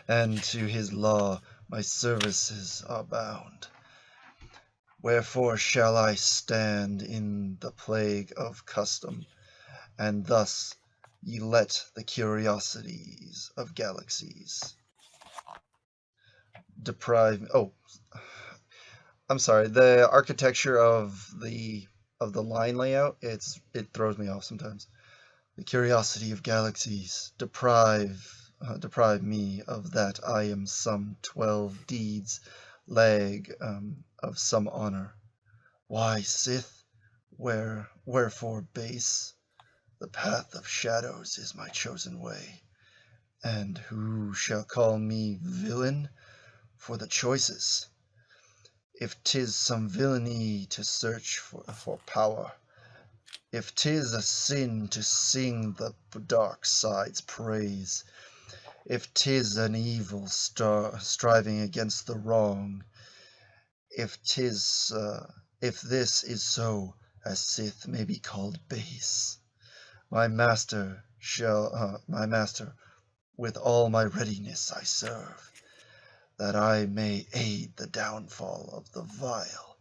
and to his law my services are bound. Wherefore shall I stand in the plague of custom, and thus ye let the curiosities of galaxies deprive. Oh, I'm sorry. The architecture of the line layout, it throws me off sometimes. The curiosity of galaxies deprive me of that I am some 12 deeds lag of some honor. Why, Sith, wherefore base? The path of shadows is my chosen way, and who shall call me villain for the choices? If 'tis some villainy to search for power, if 'tis a sin to sing the dark side's praise, if 'tis an evil striving against the wrong, if this is so, as Sith may be called base, my master with all my readiness I serve, that I may aid the downfall of the vile.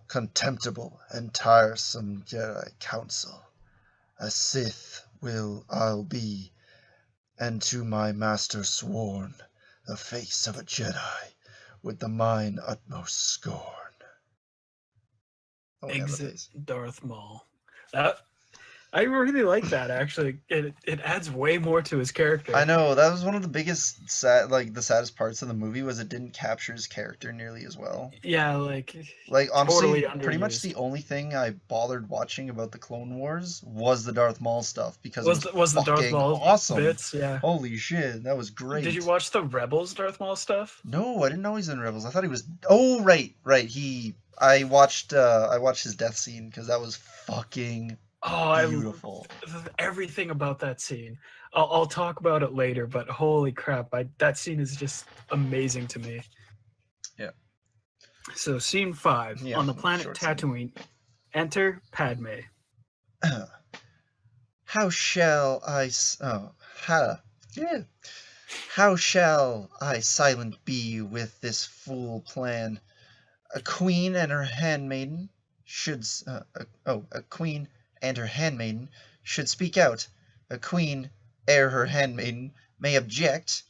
Contemptible and tiresome Jedi council. A Sith I'll be, and to my master sworn, the face of a Jedi, with the mine utmost scorn. Oh, yeah, the Exit face. Darth Maul. I really like that actually. It adds way more to his character. I know, that was one of the biggest the saddest parts of the movie was it didn't capture his character nearly as well. Yeah, like Honestly, totally pretty much underused. the only thing I bothered watching about the Clone Wars was the Darth Maul stuff because was it the Darth fucking Maul awesome. bits? Yeah. Holy shit, that was great. Did you watch the Rebels Darth Maul stuff? No, I didn't know he's in Rebels. I thought he was. Oh, right. I watched his death scene because that was fucking beautiful. Everything about that scene. I'll talk about it later, but holy crap, that scene is just amazing to me. Yeah. So scene 5 Yeah, on the planet short scene. Tatooine. Enter Padme. How shall I? How shall I silent be with this fool plan? A queen and her handmaiden should speak out. A queen, ere her handmaiden may object.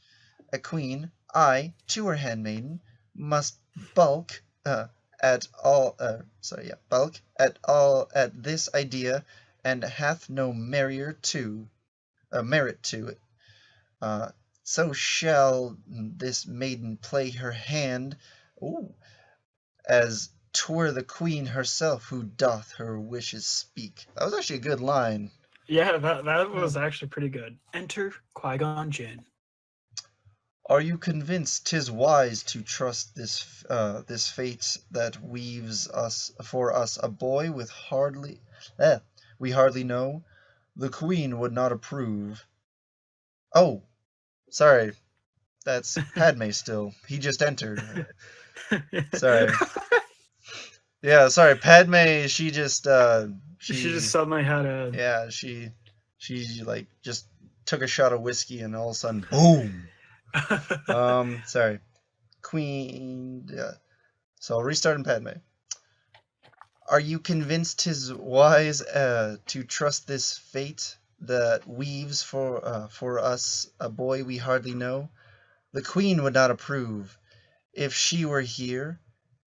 A queen, to her handmaiden, must bulk at this idea, and hath no merit to it. So shall this maiden play her hand, as 'twere the queen herself who doth her wishes speak. That was actually a good line. Yeah, that was actually pretty good. Enter Qui-Gon-Jinn. Are you convinced 'tis wise to trust this fate that weaves for us a boy with we hardly know? The queen would not approve. Oh, sorry, that's Padme still. He just entered. Sorry. Yeah, sorry, Padme. She just She just suddenly had a. yeah, she like just took a shot of whiskey and all of a sudden, boom. Sorry, Queen. Yeah. So I'll restart in Padme. Are you convinced 'tis wise to trust this fate that weaves for us a boy we hardly know? The Queen would not approve if she were here.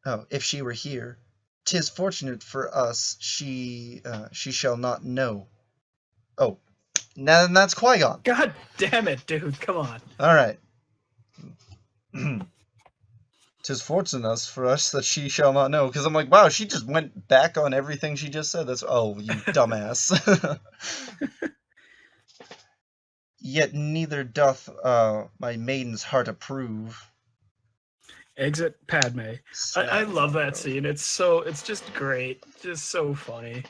Oh, if she were here, 'tis fortunate for us she shall not know. Oh, now then that's Qui-Gon. God damn it, dude! Come on. All right. 'Tis fortunate for us that she shall not know. Because I'm like, wow, she just went back on everything she just said. That's you dumbass. Yet neither doth my maiden's heart approve. Exit Padme. I love that scene. It's just great. Just so funny.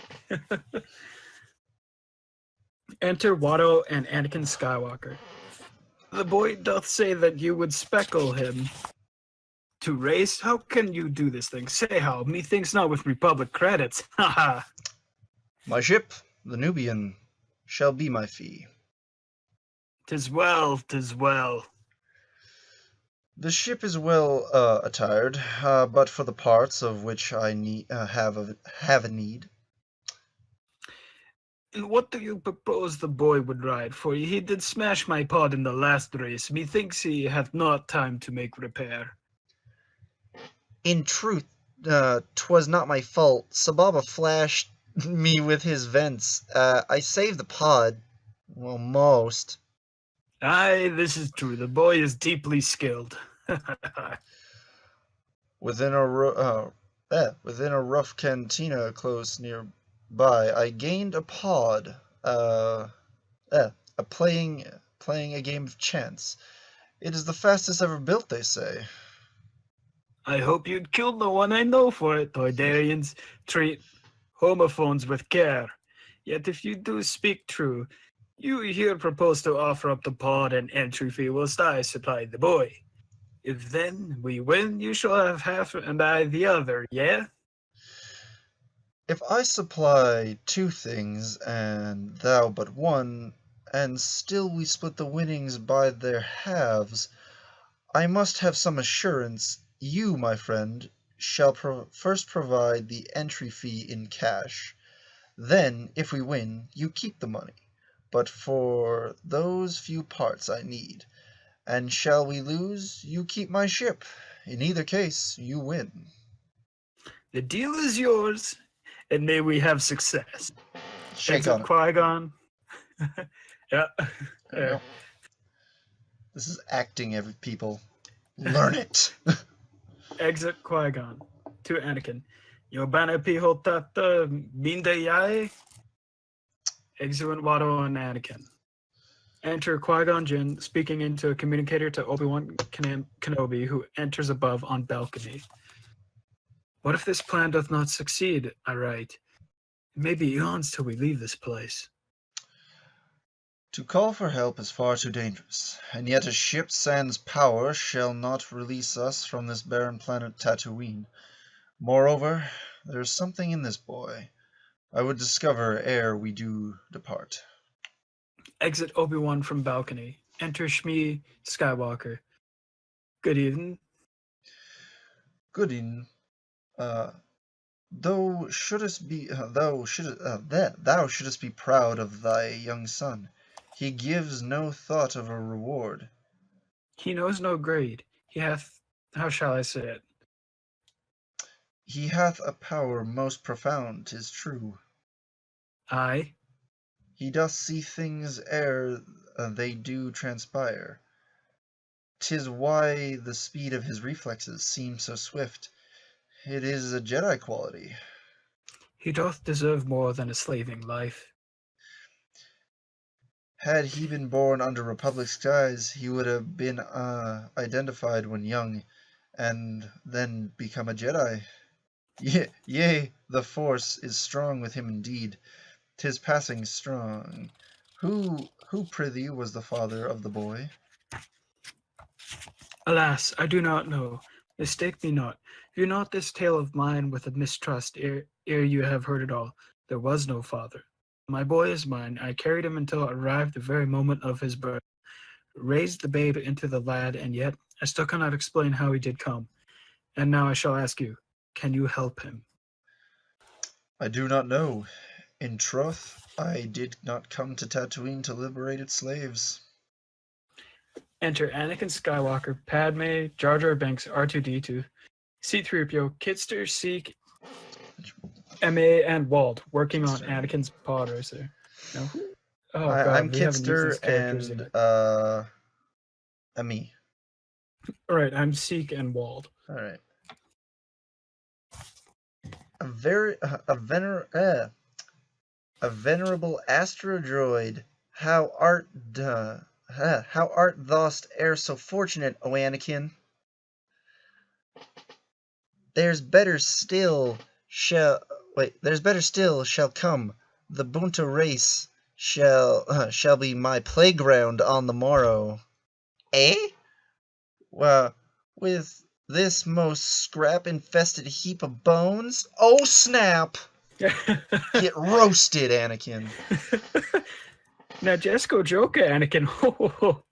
Enter Watto and Anakin Skywalker. The boy doth say that you would speckle him to race. How can you do this thing? Say how. Methinks not with Republic credits. Haha. My ship, the Nubian, shall be my fee. 'Tis well, 'tis well. The ship is well attired, but for the parts of which I have a need. And what do you propose the boy would ride? For he did smash my pod in the last race. Methinks he hath not time to make repair. In truth, 'twas not my fault. Sebulba flashed me with his vents. I saved the pod. Well, most. Aye, this is true. The boy is deeply skilled. Within a rough cantina close nearby, I gained a pod. Playing a game of chance. It is the fastest ever built, they say. I hope you'd killed the one I know for it. Toydarians treat homophones with care. Yet if you do speak true, you here propose to offer up the pod and entry fee whilst I supply the boy. If then we win, you shall have half and I the other, yeah? If I supply 2 things and thou but 1, and still we split the winnings by their halves, I must have some assurance you, my friend, shall first provide the entry fee in cash. Then, if we win, you keep the money. But for those few parts I need. And shall we lose, you keep my ship. In either case, you win. The deal is yours, and may we have success. Shake Exit on it. Qui-Gon. Yeah. Yeah. This is acting, people. Learn it. Exit Qui-Gon to Anakin. Yobana pihotata mindayai. Exit Watto and Anakin. Enter Qui-Gon-Jinn speaking into a communicator to Obi-Wan Kenobi, who enters above on balcony. What if this plan doth not succeed? I write. It may be eons till we leave this place. To call for help is far too dangerous, and yet a ship sans power shall not release us from this barren planet Tatooine. Moreover, there is something in this boy I would discover ere we do depart. Exit Obi-Wan from balcony. Enter Shmi Skywalker. Good evening. Good evening. Thou shouldest be proud of thy young son. He gives no thought of a reward. He knows no grade. He hath, how shall I say it? He hath a power most profound, 'tis true. Aye. He doth see things ere they do transpire. 'Tis why the speed of his reflexes seems so swift. It is a Jedi quality. He doth deserve more than a slaving life. Had he been born under Republic skies, he would have been identified when young, and then become a Jedi. Yea, the Force is strong with him indeed. 'Tis passing strong. Who prithee was the father of the boy? Alas, I do not know. Mistake me not. View not this tale of mine with a mistrust ere you have heard it all. There was no father. My boy is mine. I carried him until it arrived the very moment of his birth. Raised the babe into the lad, and yet I still cannot explain how he did come. And now I shall ask you, can you help him? I do not know. In truth, I did not come to Tatooine to liberate its slaves. Enter Anakin Skywalker, Padme, Jar Binks, R2-D2, C-3PO, Kitster, Seek, Amee, and Wald, working on Kitster. Anakin's pod racer. No? Oh I'm god, we haven't used Kitster these characters and yet. Amee. Alright, I'm Seek and Wald. All right. A venerable astro droid. How art thou'st e'er so fortunate, O Anakin? There's better still shall come. The Bunta race shall be my playground on the morrow. Eh? Well, with this most scrap-infested heap of bones? Oh, snap! Get roasted, Anakin. Now just go joke, Anakin.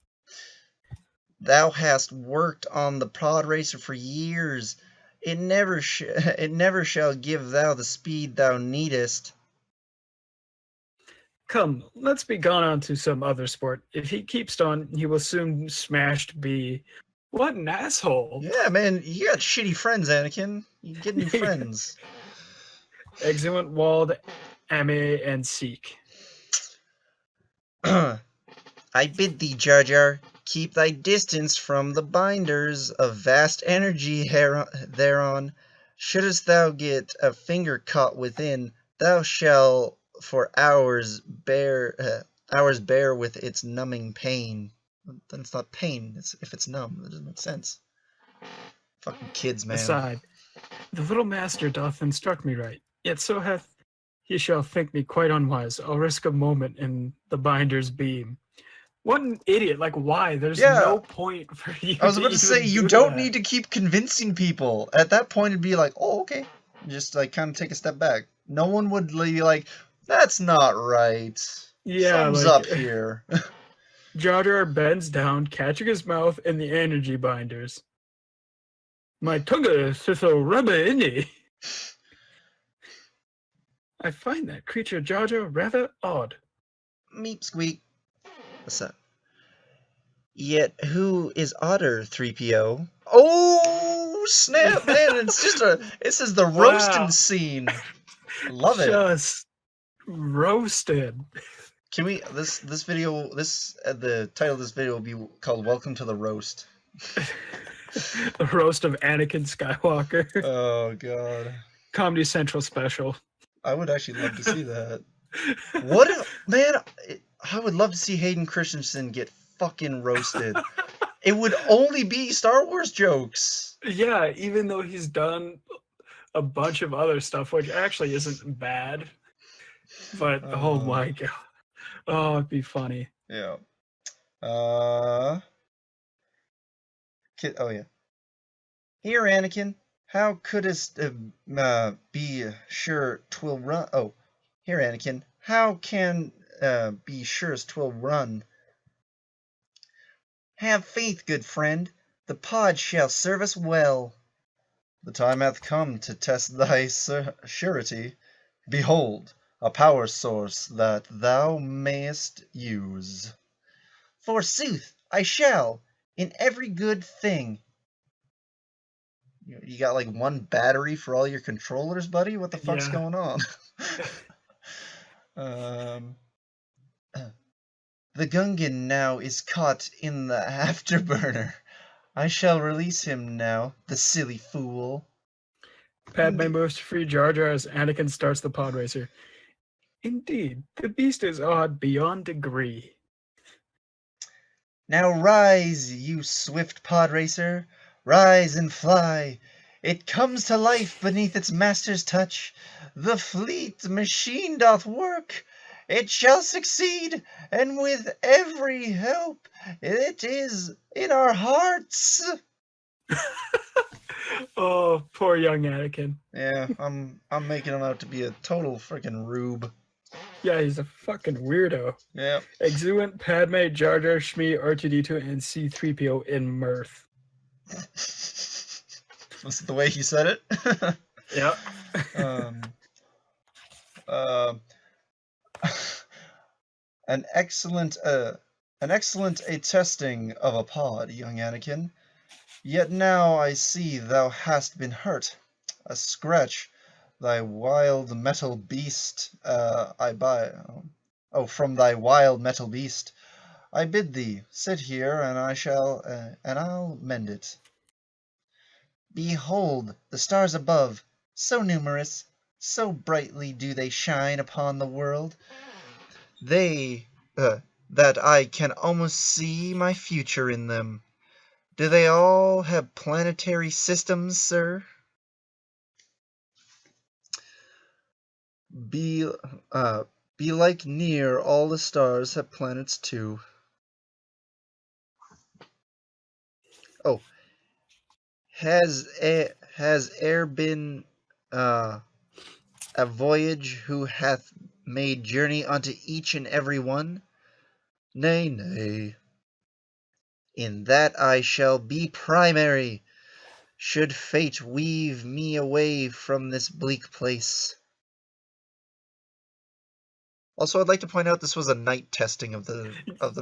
Thou hast worked on the pod racer for years. It never shall give thou the speed thou needest. Come, let's be gone on to some other sport. If he keeps on, he will soon smashed be. What an asshole! Yeah, man, you got shitty friends, Anakin. You get new friends. Exeunt, Wald, Amee, and Seek. I bid thee, Jar Jar, keep thy distance from the binders of vast energy thereon. Shouldst thou get a finger caught within, thou shalt for hours bear with its numbing pain. Then it's not pain, it's if it's numb. That doesn't make sense. Fucking kids, man. Aside, the little master doth instruct me right, yet so hath he shall think me quite unwise. I'll risk a moment in the binder's beam. What an idiot! Like, why? There's no point for you. I was about to say, you don't need to keep convincing people. At that point, it'd be like, oh, okay. Just like kind of take a step back. No one would be like, that's not right. Yeah, Thumbs like, up here. Jar Jar bends down, catching his mouth in the energy binders. My tongue is so rubber inni. I find that creature Jar Jar rather odd. Meep squeak. What's up? Yet who is odder, 3PO? Oh, snap, man. It's just this is the roasting scene. Love it. Just roasted. Can we, the title of this video will be called Welcome to the Roast. The roast of Anakin Skywalker. Oh, God. Comedy Central special. I would actually love to see that. What if, man, I would love to see Hayden Christensen get fucking roasted. It would only be Star Wars jokes. Yeah, even though he's done a bunch of other stuff, which actually isn't bad. But, oh my god. Oh, it'd be funny. Yeah. Oh, yeah. Here, Anakin, how couldst be sure 'twill run? Oh, here, Anakin, how can be sure 'twill run? Have faith, good friend. The pod shall serve us well. The time hath come to test thy surety. Behold, a power source that thou mayest use. Forsooth, I shall, in every good thing. You got like one battery for all your controllers, buddy? What the fuck's going on? The Gungan now is caught in the afterburner. I shall release him now, the silly fool. Padme moves to free Jar Jar as Anakin starts the pod racer. Indeed, the beast is odd beyond degree. Now rise, you swift pod racer. Rise and fly. It comes to life beneath its master's touch. The fleet machine doth work. It shall succeed, and with every help, it is in our hearts. Oh, poor young Anakin. Yeah, I'm making him out to be a total freaking rube. Yeah, he's a fucking weirdo. Yeah. Exuent Padme, Jar Jar, Shmi, R2D2, and C3PO in mirth. Was it the way he said it? Yeah. um, uh, an excellent a testing of a pod, young Anakin. Yet now I see thou hast been hurt. A scratch, thy wild metal beast I buy. Oh, from thy wild metal beast. I bid thee sit here, and I'll mend it. Behold the stars above, so numerous, so brightly do they shine upon the world. They, that I can almost see my future in them. Do they all have planetary systems, sir? Be like near all the stars have planets too. Oh, has ere been a voyage who hath made journey unto each and every one? Nay, nay. In that I shall be primary, should fate weave me away from this bleak place. Also, I'd like to point out this was a night testing of the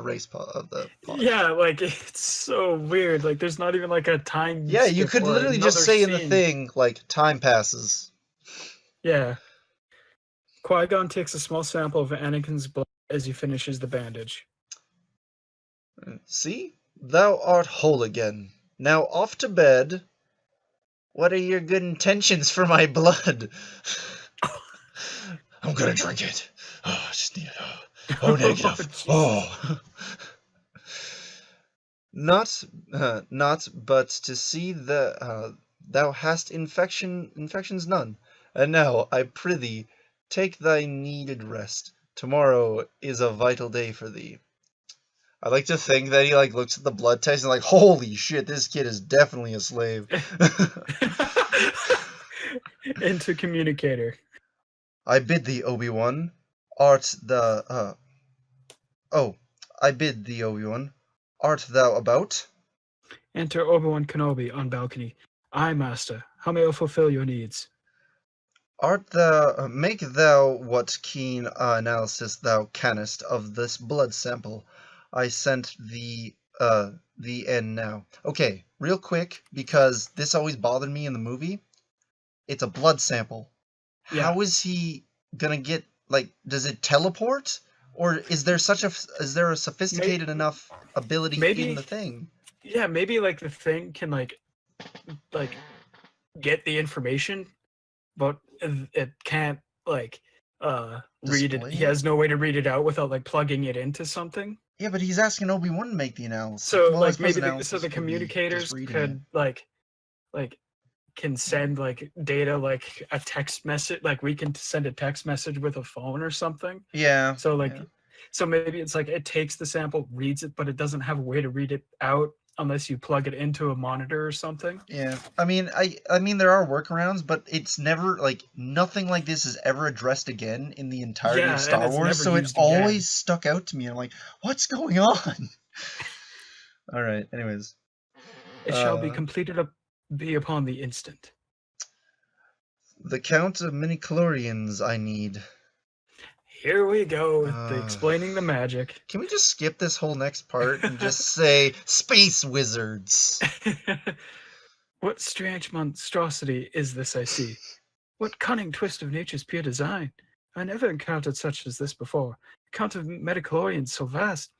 race of the pod. Yeah, like it's so weird. Like there's not even like a time. Yeah, you skip could or literally just another say in the scene. thing, like, time passes. Yeah. Qui-Gon takes a small sample of Anakin's blood as he finishes the bandage. See? Thou art whole again. Now off to bed. What are your good intentions for my blood? I'm gonna drink it. Oh, I just need it. Oh, negative. Oh. Not, but to see that thou hast infections none. And now, I prithee, take thy needed rest. Tomorrow is a vital day for thee. I like to think that he like looks at the blood test and like, holy shit, this kid is definitely a slave. Into Communicator. I bid thee, Obi-Wan, art the I bid thee, Obi-Wan, art thou about? Enter Obi-Wan Kenobi on balcony. Aye, master. How may I fulfill your needs? Art thou make thou what keen analysis thou canst of this blood sample. I sent the end now. Okay, real quick, because this always bothered me in the movie. It's a blood sample. Yeah. How is he gonna get, like, does it teleport? Or is there a sophisticated enough ability in the thing? Yeah, maybe like the thing can like get the information, but it can't like read it. Display He it? has no way to read it out without like plugging it into something. Yeah, but he's asking Obi-Wan to make the analysis. So Well, I like suppose maybe analysis so the would be communicators just reading could it. like can send like data, like a text message, like we can send a text message with a phone or something. Yeah. So like yeah. so maybe it's like it takes the sample, reads it, but it doesn't have a way to read it out unless you plug it into a monitor or something. Yeah, I mean, I mean, there are workarounds, but it's never like nothing like this is ever addressed again in the entirety of Star Wars. So it always stuck out to me. I'm like, what's going on? All right. Anyways, it shall be completed be upon the instant. The count of mini-chlorians I need. Here we go with explaining the magic. Can we just skip this whole next part and just say space wizards? What strange monstrosity is this I see? What cunning twist of nature's pure design? I never encountered such as this before. The count of metachlorians so vast,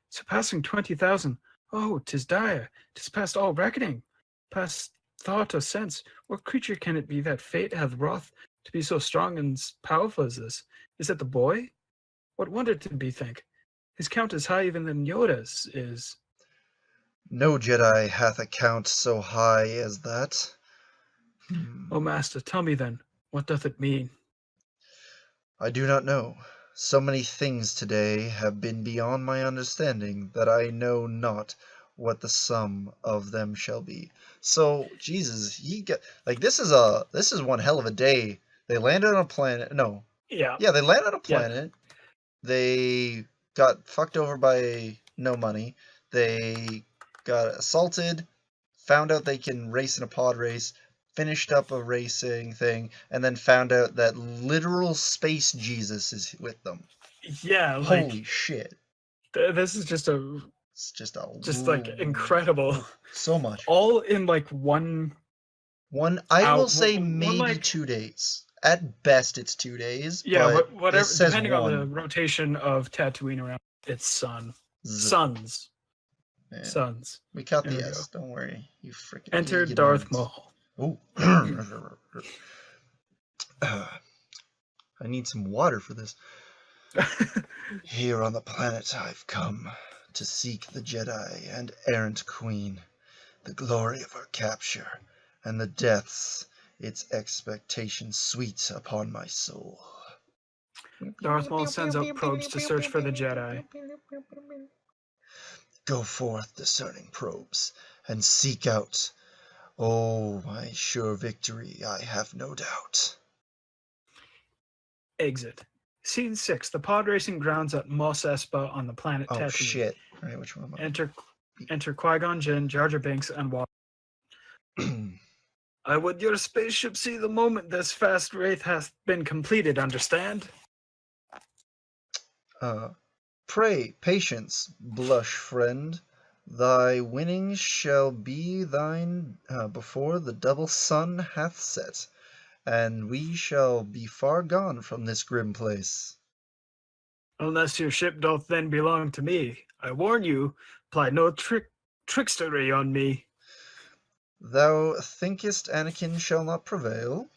surpassing 20,000. Oh, 'tis dire, 'tis past all reckoning, past thought or sense. What creature can it be that fate hath wrought to be so strong and powerful as this? Is it the boy? What wonder to bethink? His count is high even than Yoda's is. No Jedi hath a count so high as that. O master, tell me then, what doth it mean? I do not know. So many things today have been beyond my understanding that I know not what the sum of them shall be. So Jesus, this is one hell of a day. They landed on a planet. No, Yeah. yeah, they landed on a Yeah. planet. They got fucked over by no money. They got assaulted, found out they can race in a pod race, finished up a racing thing, and then found out that literal space Jesus is with them. Yeah, like Holy shit. this is just incredible. So much. All in like one. I will Out- say one, maybe like- 2 days. At best, it's 2 days. Yeah, but whatever. this says Depending on the one. rotation of Tatooine around its sun. Z- Suns. yeah. Suns. We caught There the we S. Don't worry, you freaking. Enter idiot Darth nerds. Maul. Oh. I need some water for this. Here on the planet I've come to seek the Jedi and errant queen, the glory of our capture, and the deaths its expectation sweet upon my soul. Darth Maul sends out probes to search for the Jedi. Go forth, discerning probes, and seek out. Oh, my sure victory, I have no doubt. Exit. Scene 6. The pod racing grounds at Mos Espa on the planet Oh Tatooine. shit! All right, which one am I? Enter Qui-Gon-Jinn, Jar Binks, and Water. I would your spaceship see the moment this fast wraith hath been completed, understand? Pray, patience, blush friend. Thy winnings shall be thine before the double sun hath set, and we shall be far gone from this grim place. Unless your ship doth then belong to me. I warn you, ply no trickstery on me. Thou thinkest Anakin shall not prevail?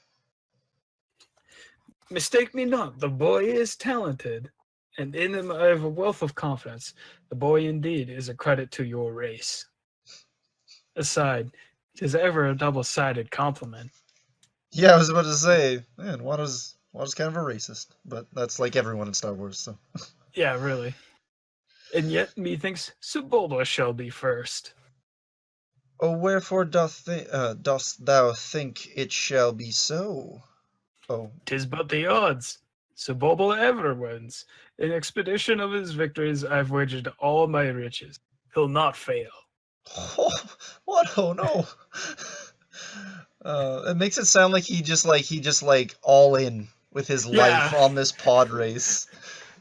Mistake me not, the boy is talented, and in him I have a wealth of confidence. The boy indeed is a credit to your race. Aside, 'tis ever a double-sided compliment. Yeah, I was about to say, man, Wada's kind of a racist, but that's like everyone in Star Wars, so. Yeah, really. And yet, methinks Sebulba shall be first. Oh, wherefore dost thou think it shall be so? Oh, 'Tis but the odds. Sebulba ever wins. In expedition of his victories, I've wagered all my riches. He'll not fail. what? Oh no! It makes it sound like he just all in with his life on this pod race.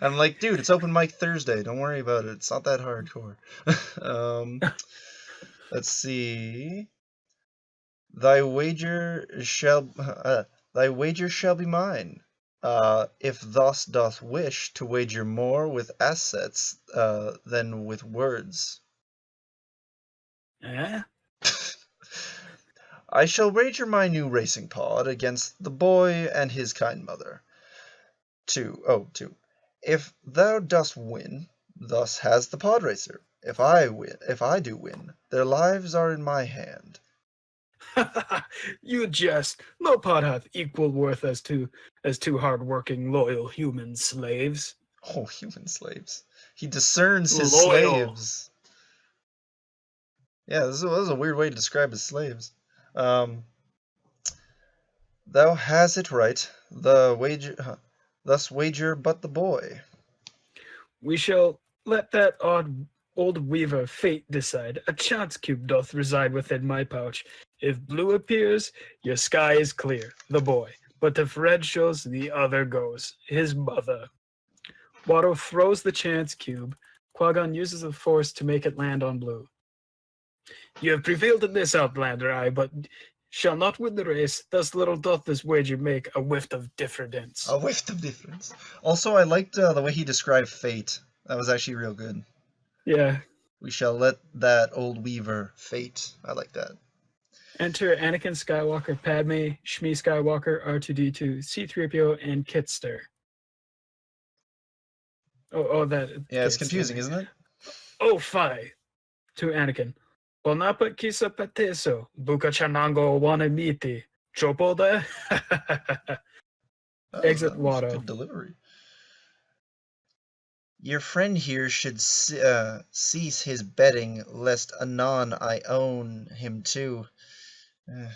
I'm like, dude, it's open mic Thursday. Don't worry about it. It's not that hardcore. Let's see. Thy wager shall be mine. If thus doth wish to wager more with assets than with words. Eh? I shall wager my new racing pod against the boy and his kind mother. 2. If thou dost win, thus has the pod racer. If I do win, their lives are in my hand. You jest. No pod hath equal worth as two hard-working, loyal human slaves. Oh, human slaves. He discerns his Loyal. slaves. Yeah, this is a weird way to describe his slaves. Thou has it right. Thus wager but the boy. We shall let that old weaver fate decide. A chance cube doth reside within my pouch. If blue appears, your sky is clear, the boy. But if red shows, the other goes, his mother. Watto throws the chance cube. Qui-Gon uses the force to make it land on blue. You have prevailed in this, Outlander, but shall not win the race. Thus little doth this wager make a whiff of difference. A whiff of difference. Also, I liked the way he described fate. That was actually real good. Yeah. We shall let that old weaver fate. I like that. Enter Anakin Skywalker, Padme, Shmi Skywalker, R2-D2, C-3PO, and Kitster. That. Yeah, it's confusing, isn't it? Oh, fi. To Anakin. Onapa kisa pateso, buka chanango wanamiti. Chopo de? Exit That was Watto. good delivery. Your friend here should cease his betting, lest anon I own him too. Uh,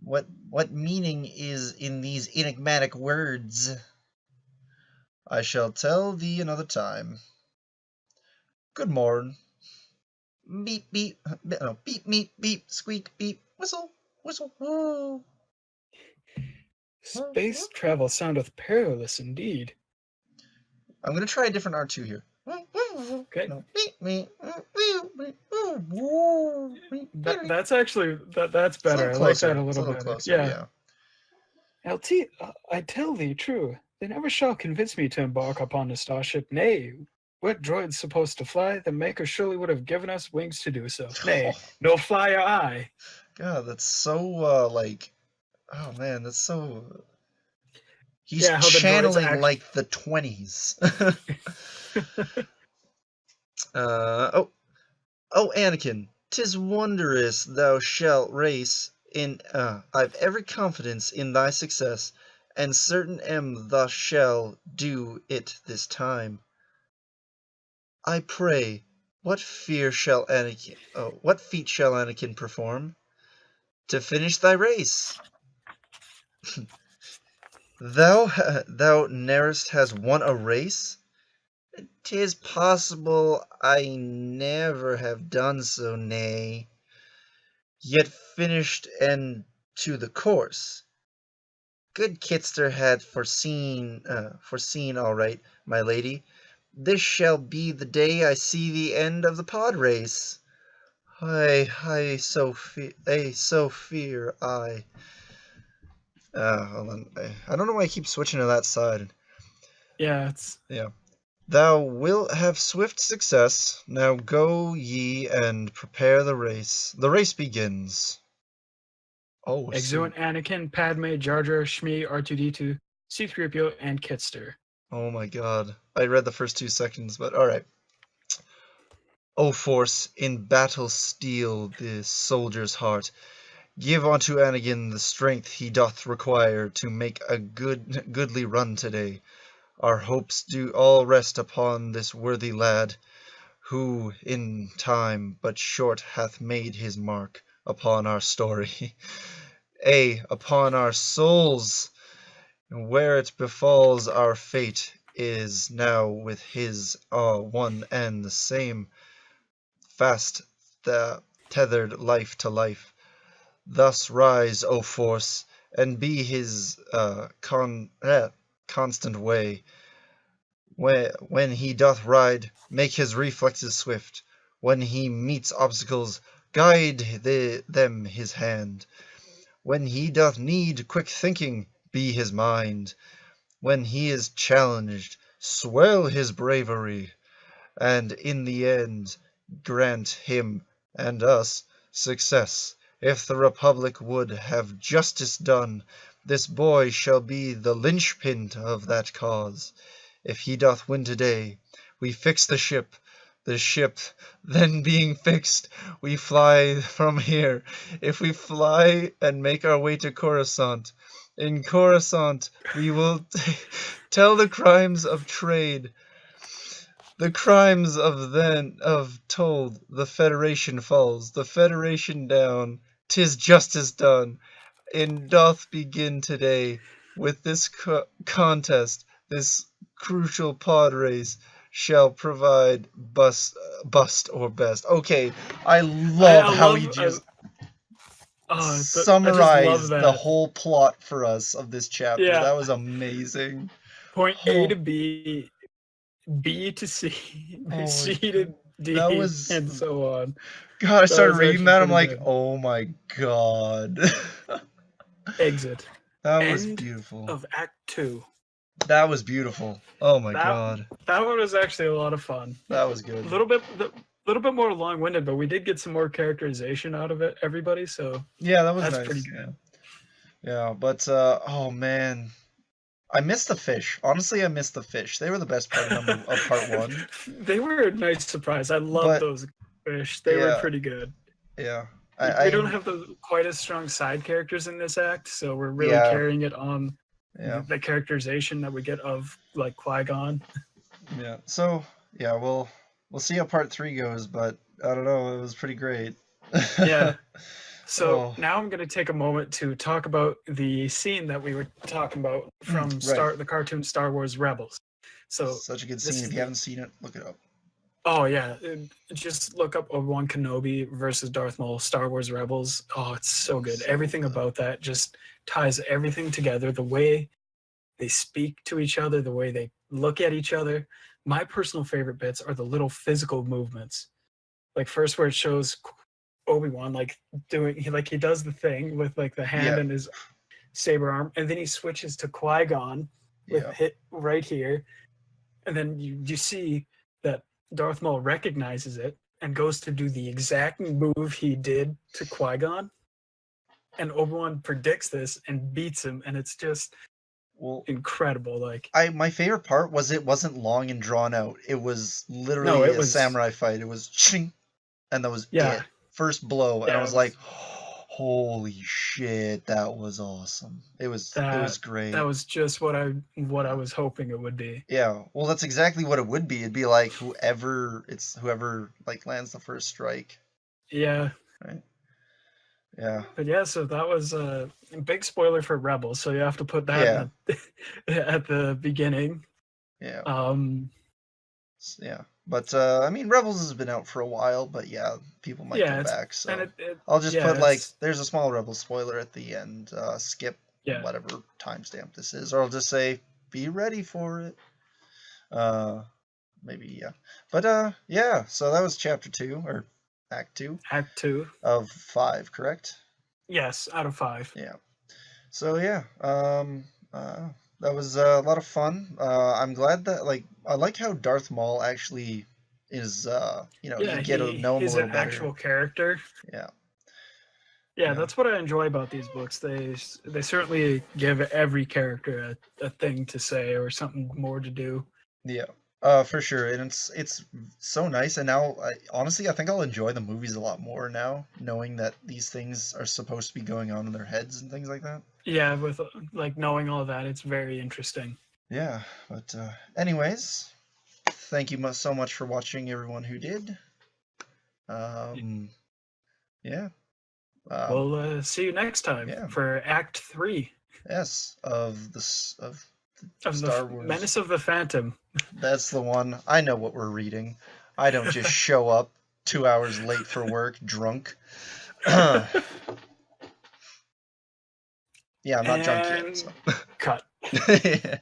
what meaning is in these enigmatic words? I shall tell thee another time. Good morn. Beep beep, no, beep beep beep, squeak beep, whistle, whistle. Woo. Space travel soundeth perilous indeed. I'm gonna try a different R2 here. Okay. No. That's actually that's It's a better. little I like closer. that a It's a little little better. closer. Yeah. Yeah. LT, I tell thee true, they never shall convince me to embark upon the starship. Nay, what droid's supposed to fly? The Maker surely would have given us wings to do so. Nay, no flyer I. God, that's so like. Oh man, that's so. He's Yeah, how the droids channeling act. like the 20s. Oh, Anakin, 'tis wondrous thou shalt race in. I've every confidence in thy success, and certain am thou shall do it this time. I pray, what feat shall Anakin perform to finish thy race? Thou ne'erst has won a race? 'Tis possible I never have done so, nay, yet finished and to the course. Good Kitster had foreseen all right, my lady. This shall be the day I see the end of the pod race. I so fear I. Hold on. I don't know why I keep switching to that side. Yeah, it's Yeah. Thou wilt have swift success. Now go ye and prepare the race. The race begins. Oh, Exuent sweet. Anakin, Padme, Jar Jar, Shmi, R2D2, C-3PO, and Kitster. Oh my god. I read the first 2 seconds, but alright. O Force, in battle steel the soldier's heart. Give unto Anakin the strength he doth require to make a goodly run today. Our hopes do all rest upon this worthy lad, who in time but short hath made his mark upon our story, upon our souls. Where it befalls our fate is now with his one and the same, fast the tethered life to life. Thus rise, O Force, and be his constant way. When he doth ride, make his reflexes swift. When he meets obstacles, guide them his hand. When he doth need quick thinking, be his mind. When he is challenged, swell his bravery. And in the end, grant him and us success. If the Republic would have justice done, this boy shall be the linchpin of that cause. If he doth win today, we fix the ship. The ship then being fixed, we fly from here. If we fly and make our way to Coruscant, in Coruscant we will tell the crimes of trade. The crimes of told, the Federation falls, the Federation down, 'tis justice done, and doth begin today with this contest, this crucial pod race shall provide bust or best. Okay, I love how he just I just love summarized that. the whole plot for us of this chapter. Yeah. That was amazing. Point A to B, B to C, Oh, C to D, that was- and so on. God, I started was reading actually that. I'm pretty like, good. oh my god. Exit. That was End beautiful. of Act 2. That was beautiful. Oh my god. That one was actually a lot of fun. That was good. A little bit more long-winded, but we did get some more characterization out of it, everybody. So Yeah, that was that's nice. pretty good. Yeah, but oh man, I missed the fish. Honestly, I missed the fish. They were the best part of part 1. They were a nice surprise. I love But- those fish. They were yeah. pretty good. Yeah. We don't have quite as strong side characters in this act, so we're really Yeah. carrying it on Yeah. the characterization that we get of like Qui-Gon. Yeah. So yeah, we'll see how part 3 goes, but I don't know, it was pretty great. Yeah. So Oh. now I'm going to take a moment to talk about the scene that we were talking about from Right. the cartoon Star Wars Rebels. So Such a good this scene. is If you haven't seen it, look it up. Oh yeah, just look up Obi-Wan Kenobi versus Darth Maul, Star Wars Rebels. Oh, it's so good. So Everything good. about that just ties everything together. The way they speak to each other, the way they look at each other. My personal favorite bits are the little physical movements. Like first where it shows Obi-Wan like he does the thing with like the hand Yeah. and his saber arm, and then he switches to Qui-Gon with Yeah. hit right here, and then you see that Darth Maul recognizes it and goes to do the exact move he did to Qui-Gon, and Obi-Wan predicts this and beats him, and it's just Well, incredible. Like my favorite part was it wasn't long and drawn out. It was literally no, it a was samurai fight. It was ching, and that was yeah, it. First blow, and I yeah, was like, holy shit, that was awesome. It was great. that was just what I was hoping it would be. Yeah, well, that's exactly what it would be. It'd be like whoever like lands the first strike, Yeah. right? Yeah. But yeah, so that was a big spoiler for Rebels, so you have to put that at the beginning. Yeah. Yeah. But I mean, Rebels has been out for a while, but yeah, people might Yeah, go it's back. So and I'll just yeah, put like it's there's a small Rebels spoiler at the end. Skip yeah. whatever timestamp this is, or I'll just say be ready for it. Maybe yeah. But yeah. So that was chapter 2 or act 2 Act 2. of 5, correct? Yes, out of 5. Yeah. So yeah. That was a lot of fun. I'm glad that I like how Darth Maul actually is. You Yeah, get to know him a he's little an better. actual character. Yeah. Yeah, Yeah. that's what I enjoy about these books. They certainly give every character a thing to say or something more to do. Yeah. For sure, and it's so nice. And now, honestly, I think I'll enjoy the movies a lot more now, knowing that these things are supposed to be going on in their heads and things like that. Yeah, with like knowing all that, it's very interesting. Yeah, but anyways, thank you so much for watching, everyone who did. Yeah. We'll see you next time for Act 3. Yes, of of Star the Wars. Menace of the Phantom. That's the one. I know what we're reading. I don't just show up 2 hours late for work, drunk. Yeah, I'm not drunk yet. So. Cut. Yeah.